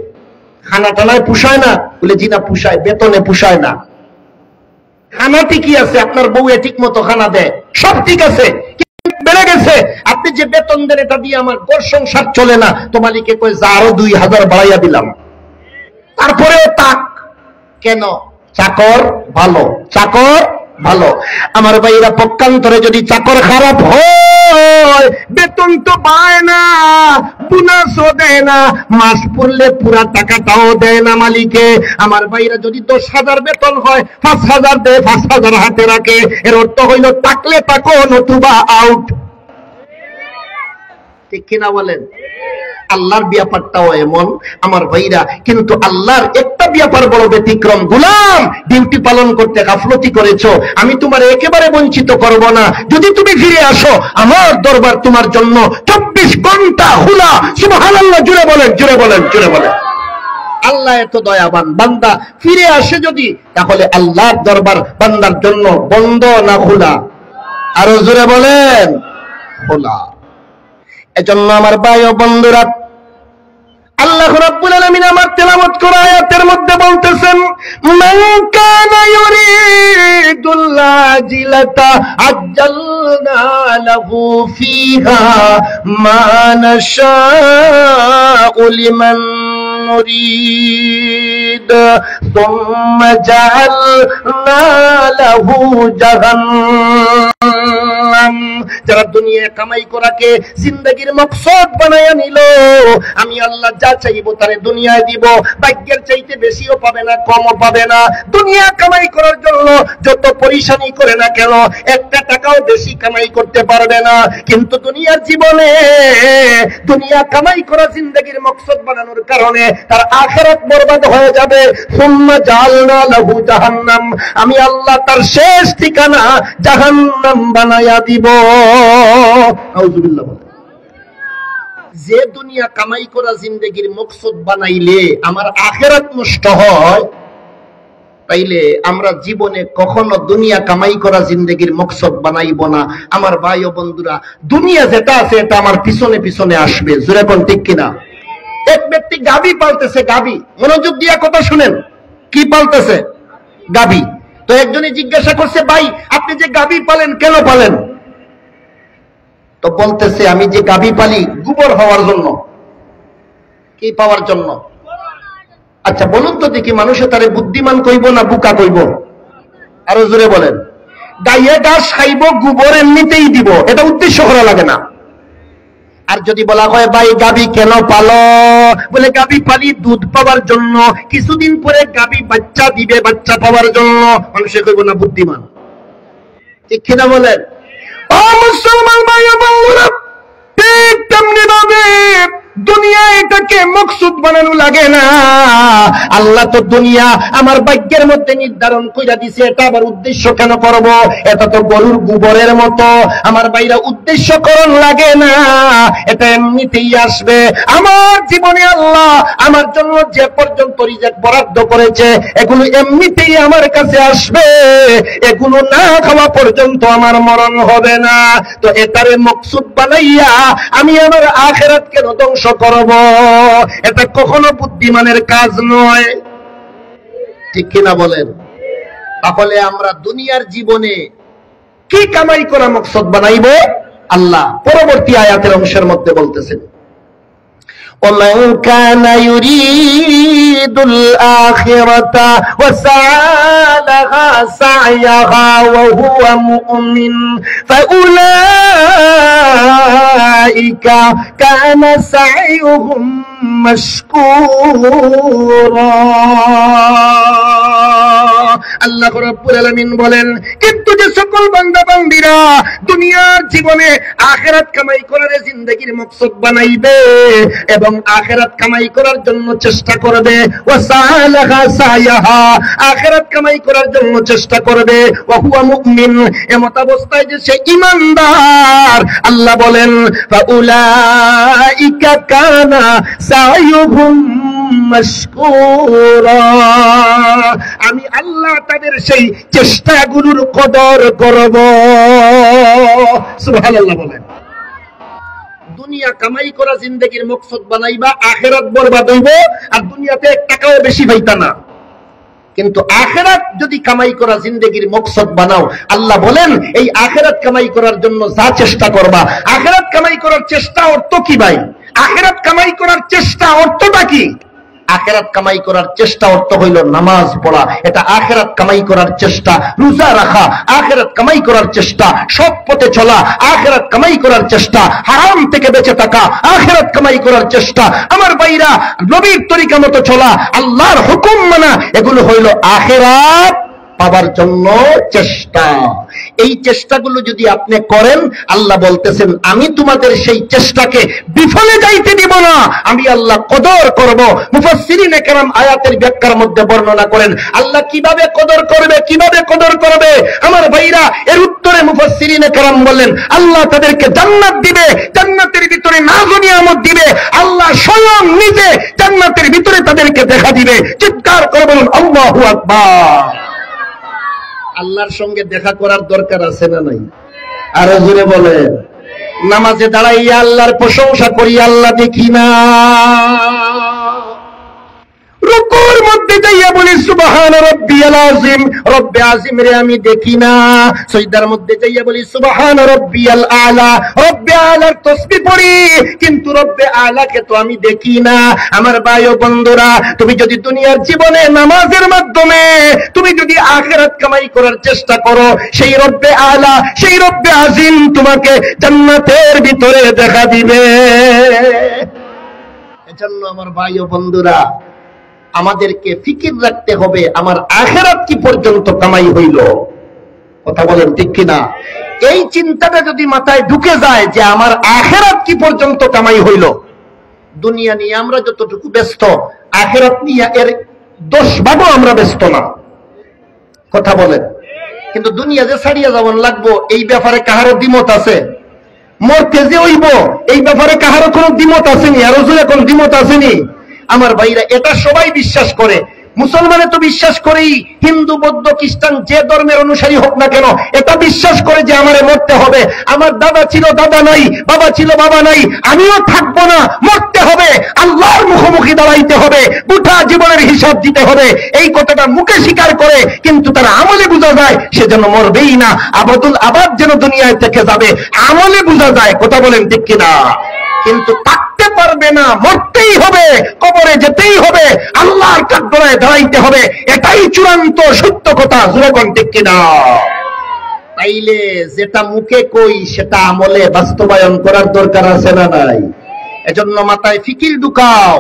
খানা টানায় পুষায় না? বলে জি না, পুষায়, বেতনে পুষায় না। খানা ঠিকই আছে, আপনার বউ ঠিক মতো খানা দেয়, সব ঠিক আছে, বেড়ে গেছে, আপনি যে বেতন দেন এটা দিয়ে আমার ঘর সংসার চলে না। তো মালিকে কয় যা, আরো 2000 বাড়াইয়া দিলাম। তারপরেও তাক কেন? চাকর ভালো, চাকর ভালো। আমার ভাইরা, পক্ষান্তরে যদি চাকর খারাপ হয়, বেতন তো পায় না, বোনাসও দেয় না, মাস পড়লে পুরা টাকাটাও দেয় না মালিকে। আমার ভাইরা, যদি 10,000 বেতন হয়, 5,000 দেয়, 5,000 হাতে রাখে। এর অর্থ হইল টাকলে টাকো, নতুবা আউট। ঠিক কিনা বলেন? আল্লাহর ব্যাপারটাও এমন আমার ভাইরা, কিন্তু আল্লাহর একটা ব্যাপার বড় ব্যতিক্রম। গোলাম, ডিউটি পালন করতে গাফলতি করেছো, আমি তোমার একেবারে বঞ্চিত করব না। যদি তুমি ফিরে আসো, আমার দরবার তোমার জন্য 24 ঘন্টা খোলা। সুবহানাল্লাহ, জুড়ে বলেন, জুড়ে বলেন, জুড়ে বলেন। আল্লাহ এত দয়াবান, বান্দা ফিরে আসে যদি, তাহলে আল্লাহর দরবার বান্দার জন্য বন্ধ না খোলা? আরো জোরে বলেন, খোলা। এজন্য আমার ভাই ও বন্ধুরা, আল্লাহ রাব্বুল আলামিন আমার তেলাওয়াত করা আয়াতের মধ্যে বলতেছেন, মান কানা ইউরিদুল আজিলাতা আজ্জালনা লাহু ফিহা মা নাশাউ লিমান নুরিদ সুম্মা জাআলনা লাহু জাহান্নাম। যারা দুনিয়া কামাই করাকে জিন্দেগীর মকসদ বানায়া নিল, আমি আল্লাহ যা চাইবো তারে দুনিয়ায় দিব। ভাগ্যের চাইতে বেশিও পাবে না, কমও পাবে না। দুনিয়া কামাই করার জন্য যত পরিশানি করে না কেন, একটা টাকাও বেশি কামাই করতে পারবে না। কিন্তু দুনিয়ার জীবনে দুনিয়া কামাই করা জিন্দেগীর মকসদ বানানোর কারণে তার আখিরাত বরবাদ হয়ে যাবে। সুম্মা জাআলনা লাহু জাহান্নাম, আমি আল্লাহ তার শেষ ঠিকানা জাহান্নাম বানায়া দিব। আউযুবিল্লাহ। যে দুনিয়া কামাই করা জিন্দেগীর মকসদ বানাইলে আমার আখিরাত নষ্ট হয়, তাইলে আমরা জীবনে কখনো দুনিয়া কামাই করা জিন্দেগীর মকসদ বানাইব না। আমার ভাই ও বন্ধুরা, দুনিয়া যেটা আছে এটা আমার পিছনে পিছনে আসবে। জোরে কোন ঠিক কিনা? এক ব্যক্তি গাবি পালতেছে, গাবি, মনোযোগ দিয়া কথা শুনেন, কি পালতেছে? গাবি। তো একজনে জিজ্ঞাসা করছে, ভাই আপনি যে গাবি পালেন কেন পালেন? তো বলতেছে, আমি যে গাবি পালি গোবর হওয়ার জন্য। কি পাওয়ার জন্য? আচ্ছা বলুন তো দেখি, মানুষে তারে বুদ্ধিমান কইব না বুকা কইব? আরো জোরে বলেন। গাইয়ে ঘাস খাইব, গোবর এমনিতেই দিব, এটা উদ্দেশ্য করা লাগে না। আর যদি বলা হয়, ভাই গাবি কেন পালো? বলে গাবি পালি দুধ পাওয়ার জন্য, কিছুদিন পরে গাবি বাচ্চা দিবে, বাচ্চা পাওয়ার জন্য। মানুষে কইব না বুদ্ধিমান। ঠিক কিনা বলেন? ও মুসলমান ভাই ও বন্ধুরা, ঠিক তেমনি ভাবে দুনিয়া এটাকে মকসুদ বানানো লাগে না। আল্লাহ তো দুনিয়া আমার ভাগ্যের মধ্যে নির্ধারণ কইরা দিছে, এটা আবার উদ্দেশ্য কেন করব? এটা তো গরুর গোবরের মতো। আমার ভাইরা, উদ্দেশ্যকরণ লাগে না, এটা এমনিতেই আসবে। আমার জীবনে আল্লাহ আমার জন্য যে পর্যন্ত রিজিক বরাদ্দ করেছে, এগুলো এমনিতেই আমার কাছে আসবে। এগুলো না খাওয়া পর্যন্ত আমার মরণ হবে না। তো এটারে মকসুদ বানাইয়া আমি আমার আখিরাত কেন ধ্বংস করব? এটা কখনো বুদ্ধিমানের কাজ নয়। ঠিক কিনা বলেন? তাহলে আমরা দুনিয়ার জীবনে কি কামাই করা মকসদ বানাইব? আল্লাহ পরবর্তী আয়াতের অংশের মধ্যে বলতেছেন, ومن كان يريد الآخرة وسعى لها سعيها وهو مؤمن فأولئك كان سعيهم مشكورا আল্লাহ রাব্বুল আলামিন বলেন, কিন্তু যে সকল বান্দা বান্দীরা দুনিয়ার জীবনে আখিরাত কামাই করার জিন্দেগীর মকসদ বানাইবে এবং আখিরাত কামাই করার জন্য চেষ্টা করবে, ওয়াসালাহা সায়াহা, আখিরাত কামাই করার জন্য চেষ্টা করবে, ওয়া হুয়া মুমিন, এমত অবস্থায় যে সে ঈমানদার, আল্লাহ বলেন ফাউলাইকা কানা সায়ুহুম মাশকুরা, আমি আল্লাহ তাদের সেই চেষ্টাগুলোর কদর করব। সুবহানাল্লাহ বলেন। দুনিয়া কামাই করা জিন্দেগীর মকসদ বানাইবা, আখিরাত বরবাদ হইব, আর দুনিয়াতে এক টাকাও বেশি পাইতা না। কিন্তু আখিরাত যদি কামাই করা জিন্দেগীর মকসদ বানাও, আল্লাহ বলেন এই আখিরাত কামাই করার জন্য যা চেষ্টা করবা, আখিরাত কামাই করার চেষ্টা অর্থ কি ভাই? আখিরাত কামাই করার চেষ্টা অর্থটা কি? আখিরাত কামাই করার চেষ্টা অর্থ হইল নামাজ পড়া, এটা আখিরাত কামাই করার চেষ্টা। রোজা রাখা আখিরাত কামাই করার চেষ্টা। সৎ পথে চলা আখিরাত কামাই করার চেষ্টা। হারাম থেকে বেঁচে থাকা আখিরাত কামাই করার চেষ্টা। আমার ভাইরা, নবীর তরিকা মতো চলা, আল্লাহর হুকুম মানা, এগুলো হইল আখিরাত পাবার জন্য চেষ্টা। এই চেষ্টাগুলো যদি আপনি করেন, আল্লাহ বলতেছেন আমি তোমাদের সেই চেষ্টাকে বিফলে যাইতে দিব না, আমি আল্লাহ কদর করব। মুফাসসিরিনে কেরাম আয়াতের ব্যাখ্যার মধ্যে বর্ণনা করেন আল্লাহ কিভাবে কদর করবে, কিভাবে কদর করবে। আমার ভাইরা, এর উত্তরে মুফাসসিরিনে কেরাম বললেন আল্লাহ তাদেরকে জান্নাত দিবে, জান্নাতের ভিতরে নাজ নিয়ামত দিবে, আল্লাহ স্বয়ং নিজে জান্নাতের ভিতরে তাদেরকে দেখা দিবে। চিৎকার করে বলুন আল্লাহু আকবার। আল্লাহর সঙ্গে দেখা করার দরকার আছে না নাই? আরো জোরে বলেন। নামাজে দাঁড়াইয়া আল্লাহর প্রশংসা করি, আল্লাহ দেখি না। রুকুর মধ্যে যাইয়া বলি সুবহান রাব্বিয়াল আযীম, রব্বে আযীম রে আমি দেখি না। সিজদার মধ্যে যাইয়া বলি সুবহান রাব্বিয়াল আলা, রব্বে আলার তাসবিহ পড়ি, কিন্তু রব্বে আলাকে তো আমি দেখি না। আমার ভাই ও বন্ধুরা, তুমি যদি দুনিয়ার জীবনে নামাজের মাধ্যমে তুমি যদি আখিরাত কামাই করার চেষ্টা করো, সেই রব্বে আলা, সেই রব্বে আযীম তোমাকে জান্নাতের ভিতরে দেখা দিবে। এজন্য আমার ভাই ও বন্ধুরা, আমাদেরকে ফিকির রাখতে হবে আমার আখিরাত কি পর্যন্ত কামাই হইল। কথা বলেন ঠিক কিনা? এই চিন্তাটা যদি মাথায় ঢুকে যায় যে আমার আখিরাত কি পর্যন্ত কামাই হইল, দুনিয়া নিয়ে আমরা যতটুকু ব্যস্ত, আখিরাত নিয়ে এর 10 ভাগও আমরা ব্যস্ত না। কথা বলেন। কিন্তু দুনিয়া যে ছাড়িয়ে যাওয়ার লাগবো, এই ব্যাপারে কাহারও দ্বিমত আছে? মরতে যে হইব, এই ব্যাপারে কাহারও কোনো দ্বিমত আসেনি? আরো জোরে কোন দ্বিমত আসেনি? আমার ভাইরা, এটা সবাই বিশ্বাস করে। মুসলমানে তো বিশ্বাস করেই, হিন্দু বৌদ্ধ খ্রিস্টান যে ধর্মের অনুসারী হোক না কেন, এটা বিশ্বাস করে যে আমারে মরতে হবে। আমার দাদা ছিল, দাদা নাই, বাবা ছিল, বাবা নাই, আমিও থাকবো না, মরতে হবে, আল্লাহর মুখোমুখি দাঁড়াইতে হবে, গোটা জীবনের হিসাব দিতে হবে। এই কথাটা মুখে স্বীকার করে, কিন্তু তার আমলে বোঝা যায় সে যেন মরবেই না, আবাদুল আবাদ যেন দুনিয়ায় থেকে যাবে, আমলে বোঝা যায়। কথা বলেন ঠিক কিনা? কিন্তু থাকতে পারবে না, মরতেই হবে, কবরে যেতেই হবে, আল্লাহর কাঠগড়ায় দাঁড়াইতে হবে, এটাই চূড়ান্ত সত্য কথা। যেরকম ঠিক কিনা? তাইলে যেটা মুখে কই সেটা আমলে বাস্তবায়ন করার দরকার আছে না নাই? এজন্য মাথায় ফিকির ঢুকাও,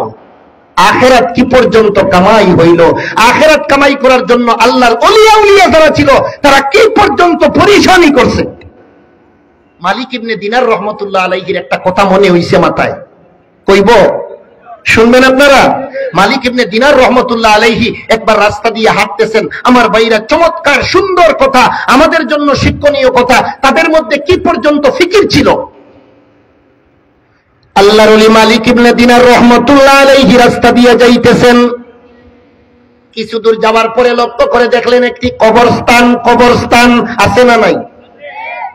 আখিরাত কি পর্যন্ত কামাই হইল। আখিরাত কামাই করার জন্য আল্লাহর ওলিয়া উলিয়া যারা ছিল, তারা কি পর্যন্ত পরিশানি করছে। মালিক ইবনে দিনার রহমতুল্লাহ আলাইহির একটা কথা মনে হইছে মাথায়, কইব? শুনবেন আপনারা? মালিক ইবনে দিনার রহমতুল্লাহ আলাইহি একবার রাস্তা দিয়ে হাঁটতেছেন। আমার ভাইরা, চমৎকার সুন্দর কথা, আমাদের জন্য শিক্ষণীয় কথা। তাদের মধ্যে কি পর্যন্ত ফিকির ছিল। আল্লাহর ওলি মালিক ইবনে দিনার রহমতুল্লাহ আলাইহি রাস্তা দিয়ে যাইতেছেন। কিছু দূর যাওয়ার পরে লক্ষ্য করে দেখলেন একটি কবরস্থান। কবরস্থান আছে না নাই?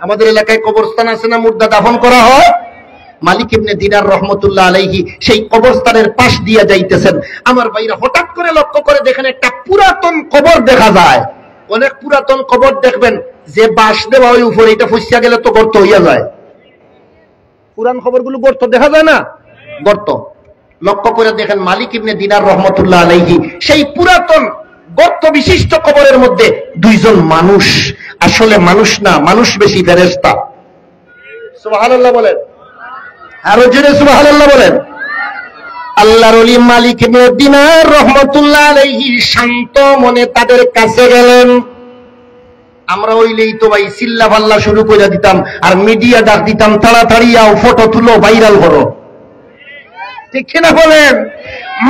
আমাদের এলাকায় কবরস্থান আছে না? মুর্দা দাফন করা হয়। মালিক ইবনে দিনার রহমতুল্লাহ আলাইহি সেই কবরস্থানের পাশ দিয়ে যাইতেছেন। আমার ভাইরা, হঠাৎ করে লক্ষ্য করে দেখেন একটা পুরাতন কবর দেখা যায়। অনেক পুরাতন কবর দেখবেন যে বাঁশ দেওয়া হয় উপরে, এটা ফসিয়া গেলে তো গর্ত হইয়া যায়। পুরান খবরগুলো গর্ত দেখা যায় না? গর্ত লক্ষ্য করে দেখেন মালিক ইবনে দিনার রহমতুল্লাহ আলাইহি সেই পুরাতন গর্ত বিশিষ্ট কবরের মধ্যে দুইজন মানুষ, আসলে মানুষ না, মানুষ বেশি ফেরেশতা। সুবহানাল্লাহ বলেন, আরো জোরে সুবহানাল্লাহ বলেন। আল্লাহর ওলি মালিক ইবনে দিনার রহমতুল্লাহ আলাইহি শান্ত মনে তাদের কাছে গেলেন। আমরা হইলেই তো ভাই চিল্লা পাল্লা শুরু করে দিতাম, আর মিডিয়া ডাক দিতাম, তাড়াতাড়ি আও, ফটো তুলো, ভাইরাল করো, ঠিক কিনা বলেন?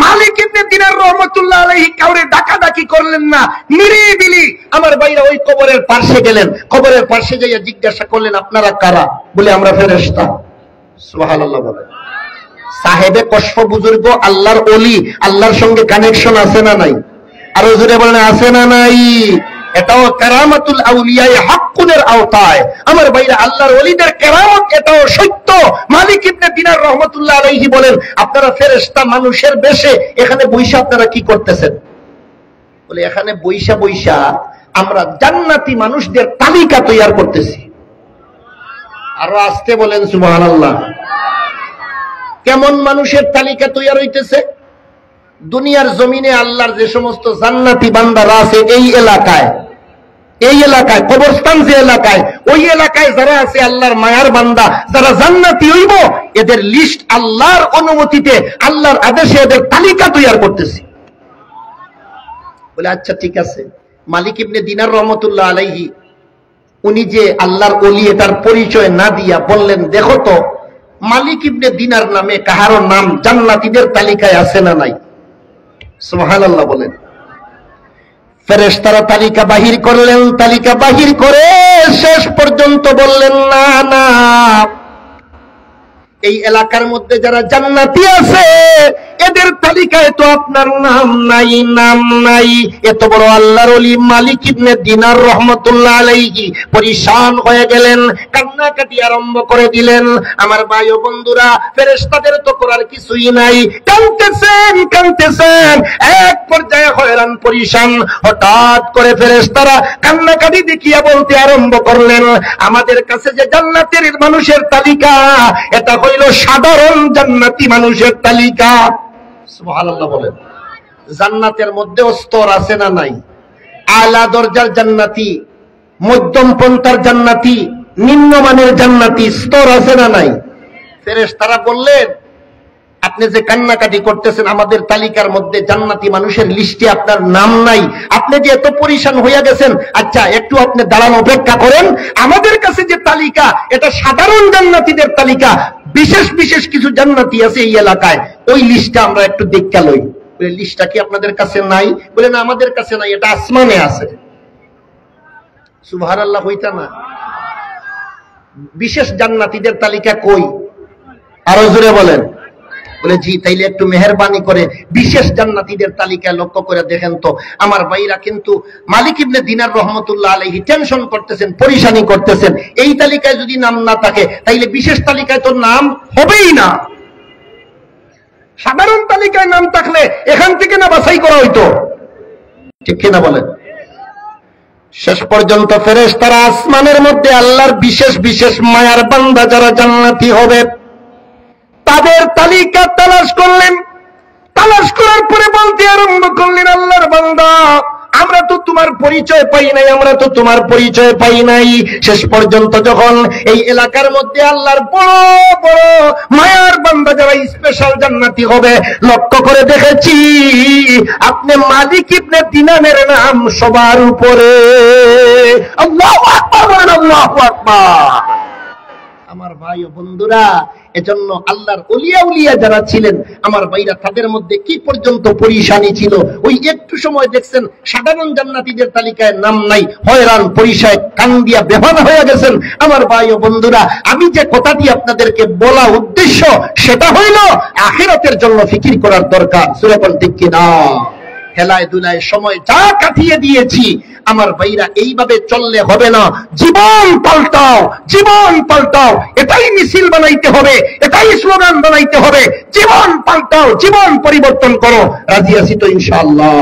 মালিক ইবনে দিনার রহমতুল্লাহ আলাইহি কাউরে ডাকাডাকি করলেন না, নিরিবিলি আমার ভাইরা ওই কবরের পাশে গেলেন। কবরের পাশে যাইয়া জিজ্ঞাসা করলেন, আপনারা কারা? বলে আমরা ফেরেশতা। সুবহানাল্লাহ বলেন। সাহেবে কশফ বুজুর্গ, আল্লাহর ওলি, আল্লাহর সঙ্গে কানেকশন আছে না নাই? আরো জোরে বলেন, আছে না নাই? এটাও কারামাতুল আউলিয়া হাক্কুনের আওতায়। আমার ভাইরা আল্লাহর ওলিদের কেরামত, এটাও সত্য। মালিক ইবনে দিনার রহমতুল্লাহ আলাইহি বলেন, আপনারা ফেরেশতা মানুষের বেশে এখানে বৈশা আপনারা কি করতেছেন? বলে এখানে বৈশা বৈশা আমরা জান্নাতি মানুষদের তালিকা তৈরি করতেছি। আরো আসতে বলেন সুবহানাল্লাহ। কেমন মানুষের তালিকা তৈরি হইতেছে? দুনিয়ার জমিনে আল্লাহর যে সমস্ত জান্নাতি বান্দারা আছে এই এলাকায়, কবরস্থান যে এলাকায়, ওই এলাকায় যারা আছে আল্লাহর মায়ার বান্দা, যারা জান্নাতি হইব, এদের লিস্ট আল্লাহর অনুমতিতে, আল্লাহর আদেশে এদের তালিকা তৈরি করতেছি। বলে আচ্ছা ঠিক আছে। মালিক ইবনে দিনার রহমতুল্লাহ আলাইহি উনি যে আল্লাহর ওলি, এটার পরিচয় না দিয়া বললেন, দেখো তো মালিক ইবনে দিনার নামে কাহারো নাম জান্নাতীদের তালিকায় আছে না নাই? সুবহানাল্লাহ বলেন। ফেরেশতারা তালিকা বাহির করলেন, তালিকা বাহির করে শেষ পর্যন্ত বললেন, না না, এই এলাকার মধ্যে যারা জান্নাতি আছে এদের তালিকায় তো আপনার নাম নাই, নাম নাই। এত বড় আল্লাহর ওলি মালিক ইবনে দিনার রহমতুল্লাহ আলাইহি পরিশান হয়ে গেলেন, কান্নাকাটি আরম্ভ করে দিলেন। আমার ভাই ও বন্ধুরা, ফেরেশতাদের তো করার কিছুই নাই, কাঁদতেছেন। এক পর্যায়ে হয়রান পরিশান হঠাৎ করে ফেরেশতারা কান্নাকাটি দেখিয়া বলতে আরম্ভ করলেন, আমাদের কাছে যে জান্নাতের মানুষের তালিকা, এটা হইল সাধারণ জান্নাতি মানুষের তালিকা। সুবহানাল্লাহ বলেন। জান্নাতের মধ্যেও স্তর আছে না নাই? আলা দরজার জান্নাতি, মধ্যম পন্থার জান্নাতি, নিম্নমানের জান্নাতি, স্তর আছে না নাই? ফেরেশতারা বললেন, আপনি যে কান্নাকাটি করতেছেন, আমাদের তালিকার মধ্যে জান্নাতি মানুষের লিস্টে আপনার নাম নাই, আপনি যে এত পরিশান হইয়া গেছেন, আচ্ছা একটু আপনি দাঁড়ান, অপেক্ষা করেন। আমাদের কাছে যে তালিকা, এটা সাধারণ জান্নাতীদের তালিকা, বিশেষ বিশেষ কিছু জান্নাতি আছে এই এলাকায়, ওই লিস্টটা আমরা একটু দেখা লই। বলে লিস্টটা কি আপনাদের কাছে নাই? বলে না, আমাদের কাছে নাই, এটা আসমানে আছে। সুবহানাল্লাহ হইতা না? বিশেষ জান্নাতীদের তালিকা কই? আরো জোরে বলেন। বলে জি, তাইলে একটু মেহেরবানি করে বিশেষ জান্নাতীদের তালিকায় লক্ষ্য করে দেখেন তো। আমার ভাইরা কিন্তু মালিক ইবনে দিনার রহমতুল্লাহ আলাইহি টেনশন করতেছেন, পরিশানি করতেছেন। এই তালিকায় যদি নাম না থাকে, তাইলে বিশেষ তালিকায় তো নাম হবেই না। সাধারণ তালিকায় নাম থাকলে এখান থেকে না বাছাই করা হইতো, ঠিক কিনা বলেন? শেষ পর্যন্ত ফেরেশতারা আসমানের মধ্যে আল্লাহর বিশেষ বিশেষ মায়ার বান্দা যারা জান্নাতি হবে তাদের তালিকা তালাশ করলেন। তালাশ করার পরে বলতে আরম্ভ করলেন, আল্লাহর বান্দা, আমরা তো তোমার পরিচয় পাই নাই, আমরা তো তোমার পরিচয় পাই নাই। শেষ পর্যন্ত যখন এই এলাকার মধ্যে আল্লাহর বড় বড় মায়ার বান্দা যারা স্পেশাল জান্নাতি হবে, লক্ষ্য করে দেখেছি আপনি মালিক ইবনে দিনারের নাম সবার উপরে। আল্লাহু আকবার, আল্লাহু আকবার। আমার ভাই ও বন্ধুরা, এজন্য আল্লাহর ওলিয়া উলিয়া যারা ছিলেন, আমার ভাইরা, তাদের মধ্যে কি পর্যন্ত পরিশানি ছিল। ওই একটু সময় দেখছেন সাধারণ জান্নাতীদের তালিকায় নাম নাই, হয়রান পরিশায় কান্দিয়া বেভান হয়ে গেছেন। আমার ভাই ও বন্ধুরা, আমি যে কথাটি আপনাদেরকে বলা উদ্দেশ্য, সেটা হইল আখিরাতের জন্য ফিকির করার দরকার। সূরা কোন ঠিক কিনা? খেলায় দুলায় সময় যা কাটিয়ে দিয়েছি, আমার ভাইরা, এইভাবে চললে হবে না। জীবন পাল্টাও, জীবন পাল্টাও, এটাই মিছিল বানাইতে হবে, এটাই স্লোগান বানাইতে হবে। জীবন পাল্টাও, জীবন পরিবর্তন করো। রাজি আছি তো ইনশাআল্লাহ?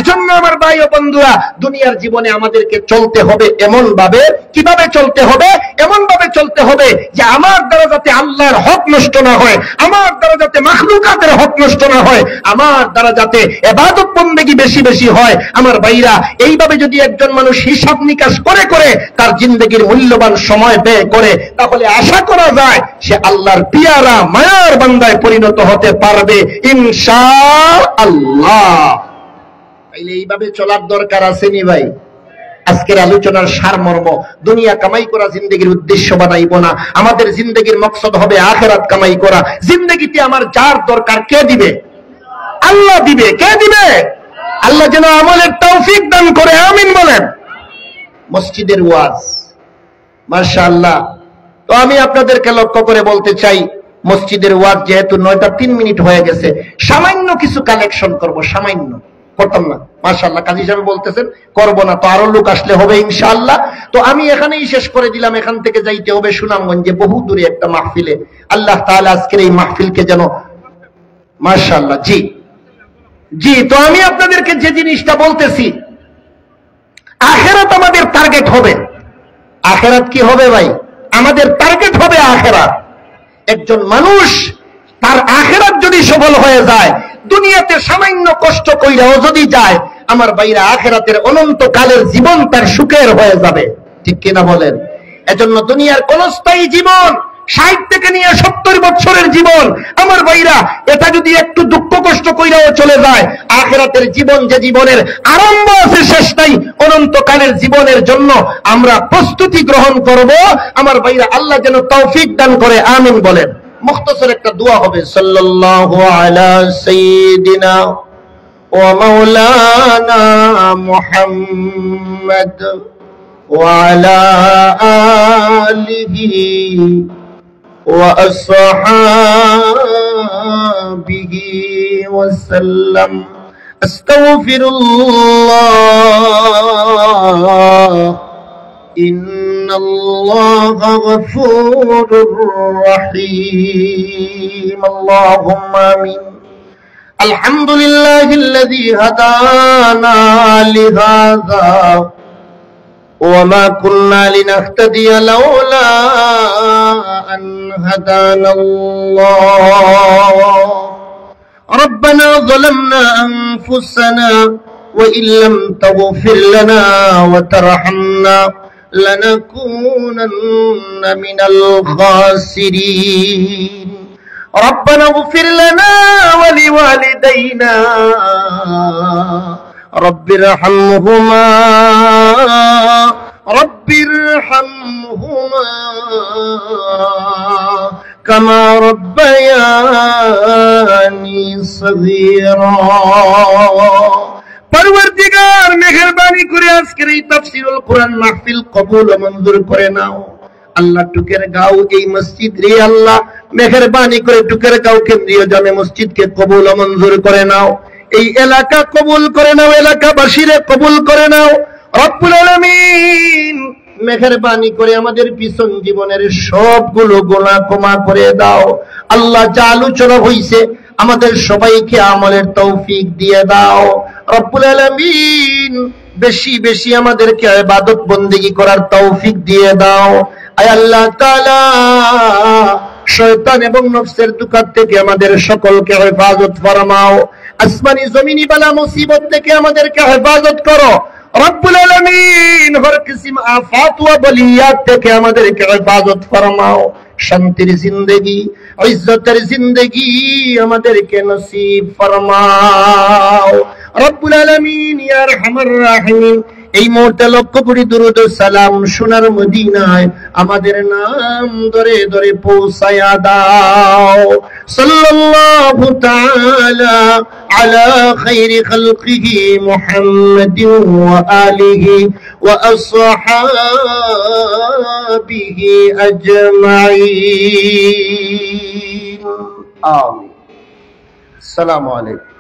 এজন্য আমার ভাই ও বন্ধুরা, দুনিয়ার জীবনে আমাদেরকে চলতে হবে এমন ভাবে, কিভাবে চলতে হবে? এমন ভাবে চলতে হবে যে আমার দ্বারা যাতে আল্লাহর হক নষ্ট না হয়, আমার দ্বারা যাতে মাখলুকাতের হক নষ্ট না হয়, আমার দ্বারা যাতে ইবাদত বন্দেগী বেশি বেশি হয়। আমার ভাইরা, এইভাবে যদি একজন মানুষ হিসাব নিকাশ করে করে তার জিন্দেগির মূল্যবান সময় ব্যয় করে, তাহলে আশা করা যায় সে আল্লাহর পিয়ারা মায়ার বান্দায় পরিণত হতে পারবে ইনশাআল্লাহ। তাইলে এইভাবে চলার দরকার আছে নি ভাই? আজকের আলোচনার সারমর্ম, দুনিয়া কামাই করা জিন্দেগির উদ্দেশ্য বানাইব না, আমাদের জিন্দেগির মকসদ হবে আখিরাত কামাই করা। জিন্দেগিতে আমার যার দরকার কে দিবে? আল্লাহ দিবে। কে দিবে? আল্লাহ যেন আমলের তৌফিক দান করে, আমিন বলেন। মসজিদের ওয়াজ, মাশাআল্লাহ। তো আমি আপনাদেরকে লক্ষ্য করে বলতে চাই, মসজিদের ওয়াজ যেহেতু 9টা 3 মিনিট হয়ে গেছে, সামান্য কিছু কালেকশন করব। সামান্য করতাম না, মাশাআল্লাহ কাজী সাহেব বলতেছেন করব না, তো আরো লোক আসলে হবে ইনশাআল্লাহ। তো আমি এখানেই শেষ করে দিলাম। এখান থেকে যাইতে হবে সুনামগঞ্জে, বহু দূরে একটা মাহফিলে। আল্লাহ তাআলা আজকের এই মাহফিলকে যেন, মাশাআল্লাহ, জি জি। তো আমি আপনাদেরকে যে জিনিসটা বলতেছি, আখিরাত আমাদের টার্গেট হবে। আখিরাত কি হবে ভাই? আমাদের টার্গেট হবে আখিরাত। একজন মানুষ তার আখিরাত যদি সফল হয়ে যায়, দুনিয়াতে সামান্য কষ্ট কইরাও যদি যায়, আমার ভাইরা আখিরাতের অনন্তকালের জীবন তার সুখের হয়ে যাবে। ঠিক কিনা বলেন? এজন্য দুনিয়ার ক্ষণস্থায়ী জীবন 60 থেকে নিয়ে 70 বছরের জীবন, আমার ভাইরা, এটা যদি একটু দুঃখ কষ্ট কইরাও চলে যায়, আখিরাতের জীবন যে জীবনের আরম্ভ আছে শেষ নাই, অনন্তকালের জীবনের জন্য আমরা প্রস্তুতি গ্রহণ করব। আমার ভাইরা, আল্লাহ যেন তৌফিক দান করে, আমিন বলেন। মুখতাসর একটা দোয়া হবে, সাল্লাল্লাহু আলা সাইয়্যিদিনা ওয়া মাওলানা মুহাম্মদ ওয়া আলা আলিহি ওয়া আসহাবিহি ওয়া সাল্লাম। আস্তাগফিরুল্লাহ ইন্নাল্লাহা গফুরুর রহিম। আল্লাহুম্মা আমিন। আলহামদুলিল্লাহিল্লাযী হাদানা লিহাযা ওয়া মা কুন্না লিনাহতাদিয়া লাওলা আন হাদানাল্লাহ। ربنا ظلمنا أنفسنا وإن لم تغفر لنا وترحمنا لنكونن من الخاسرين. ربنا اغفر لنا ولوالدينا رب ارحمهما كما ربياني صغيرا. পরবর্তীকার মেহেরবানি করে আজকের এই তাফসীরুল কোরআন মাহফিল কবুল ও মঞ্জুর করে নাও। আল্লাহ টুকের গাঁও এই মসজিদ রে আল্লাহ মেহেরবানি করে টুকের গাঁও কেন্দ্রীয় জামে মসজিদকে কবুল ও মঞ্জুর করে নাও। এই এলাকা কবুল করে নাও, এলাকাবাসীরে কবুল করে নাও রব্বুল আলামিন। মেহেরবানি করে আমাদের পিছন জীবনের সবগুলো গুনাহ ক্ষমা করে দাও আল্লাহ। যা আলোচনা হইছে আমাদের সবাইকে আমলের তৌফিক দিয়ে দাও রব্বুল আলামিন। বেশি বেশি আমাদেরকে ইবাদত বন্দেগী করার তৌফিক দিয়ে দাও আয় আল্লাহ তাআলা। শয়তান এবং নফসের দুকাত থেকে আমাদের সকলকে হেফাজত ফরমাও। আসমানি জমিনি বালা মুসিবত থেকে আমাদেরকে হেফাজত করো রব্বুল আলামিন। হর কিসম আফাত ওয়া বলিয়াত থেকে আমাদেরকে হেফাজত ফরমাও। শান্তির জিন্দেগি, ইজ্জতের জিন্দেগি আমাদেরকে নসিব ফরমাও রব্বুল আলামিন ইয়া আরহামার রাহিমিন। এই মুহূর্তে লক্ষ কোটি দুরূদ ও সালাম সোনার মদিনায় আমাদের নাম ধরে ধরে পৌঁছায়া দাও। সাল্লাল্লাহু তাআলা আলা খায়রি খালকিহি মুহাম্মাদিন ওয়া আলিহি ওয়া আসহাবিহি আজমাইন। আমিন। আসসালামু আলাইকুম।